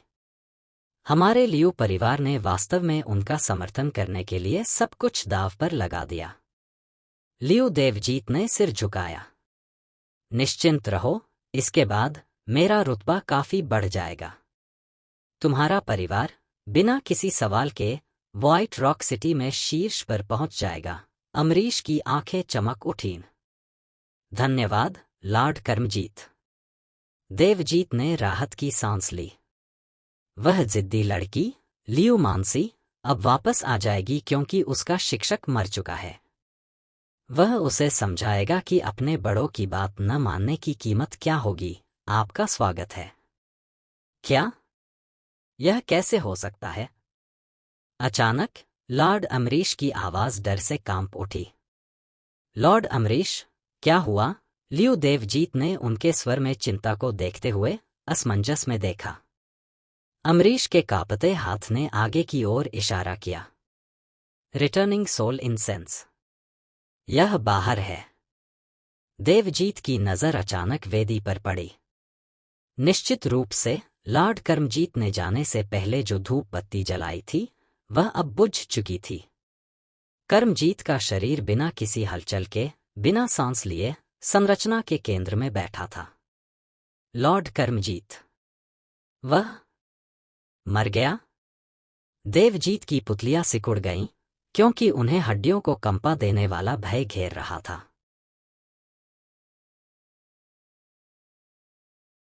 हमारे लियो परिवार ने वास्तव में उनका समर्थन करने के लिए सब कुछ दांव पर लगा दिया। लियो देवजीत ने सिर झुकाया। निश्चिंत रहो, इसके बाद मेरा रुतबा काफी बढ़ जाएगा। तुम्हारा परिवार बिना किसी सवाल के व्हाइट रॉक सिटी में शीर्ष पर पहुंच जाएगा। अमरीश की आंखें चमक उठीं। धन्यवाद, लॉर्ड कर्मजीत। देवजीत ने राहत की सांस ली। वह जिद्दी लड़की, लियो मानसी, अब वापस आ जाएगी क्योंकि उसका शिक्षक मर चुका है। वह उसे समझाएगा कि अपने बड़ों की बात न मानने की कीमत क्या होगी। आपका स्वागत है। क्या? यह कैसे हो सकता है? अचानक लॉर्ड अमरीश की आवाज डर से कांप उठी। लॉर्ड अमरीश, क्या हुआ? लियो देवजीत ने उनके स्वर में चिंता को देखते हुए असमंजस में देखा। अमरीश के कांपते हाथ ने आगे की ओर इशारा किया। Returning soul incense. यह बाहर है। देवजीत की नजर अचानक वेदी पर पड़ी। निश्चित रूप से लॉर्ड कर्मजीत ने जाने से पहले जो धूप बत्ती जलाई थी, वह अब बुझ चुकी थी। कर्मजीत का शरीर बिना किसी हलचल के, बिना सांस लिए, संरचना के केंद्र में बैठा था। लॉर्ड कर्मजीत, वह मर गया? देवजीत की पुतलियां सिकुड़ गईं, क्योंकि उन्हें हड्डियों को कंपा देने वाला भय घेर रहा था।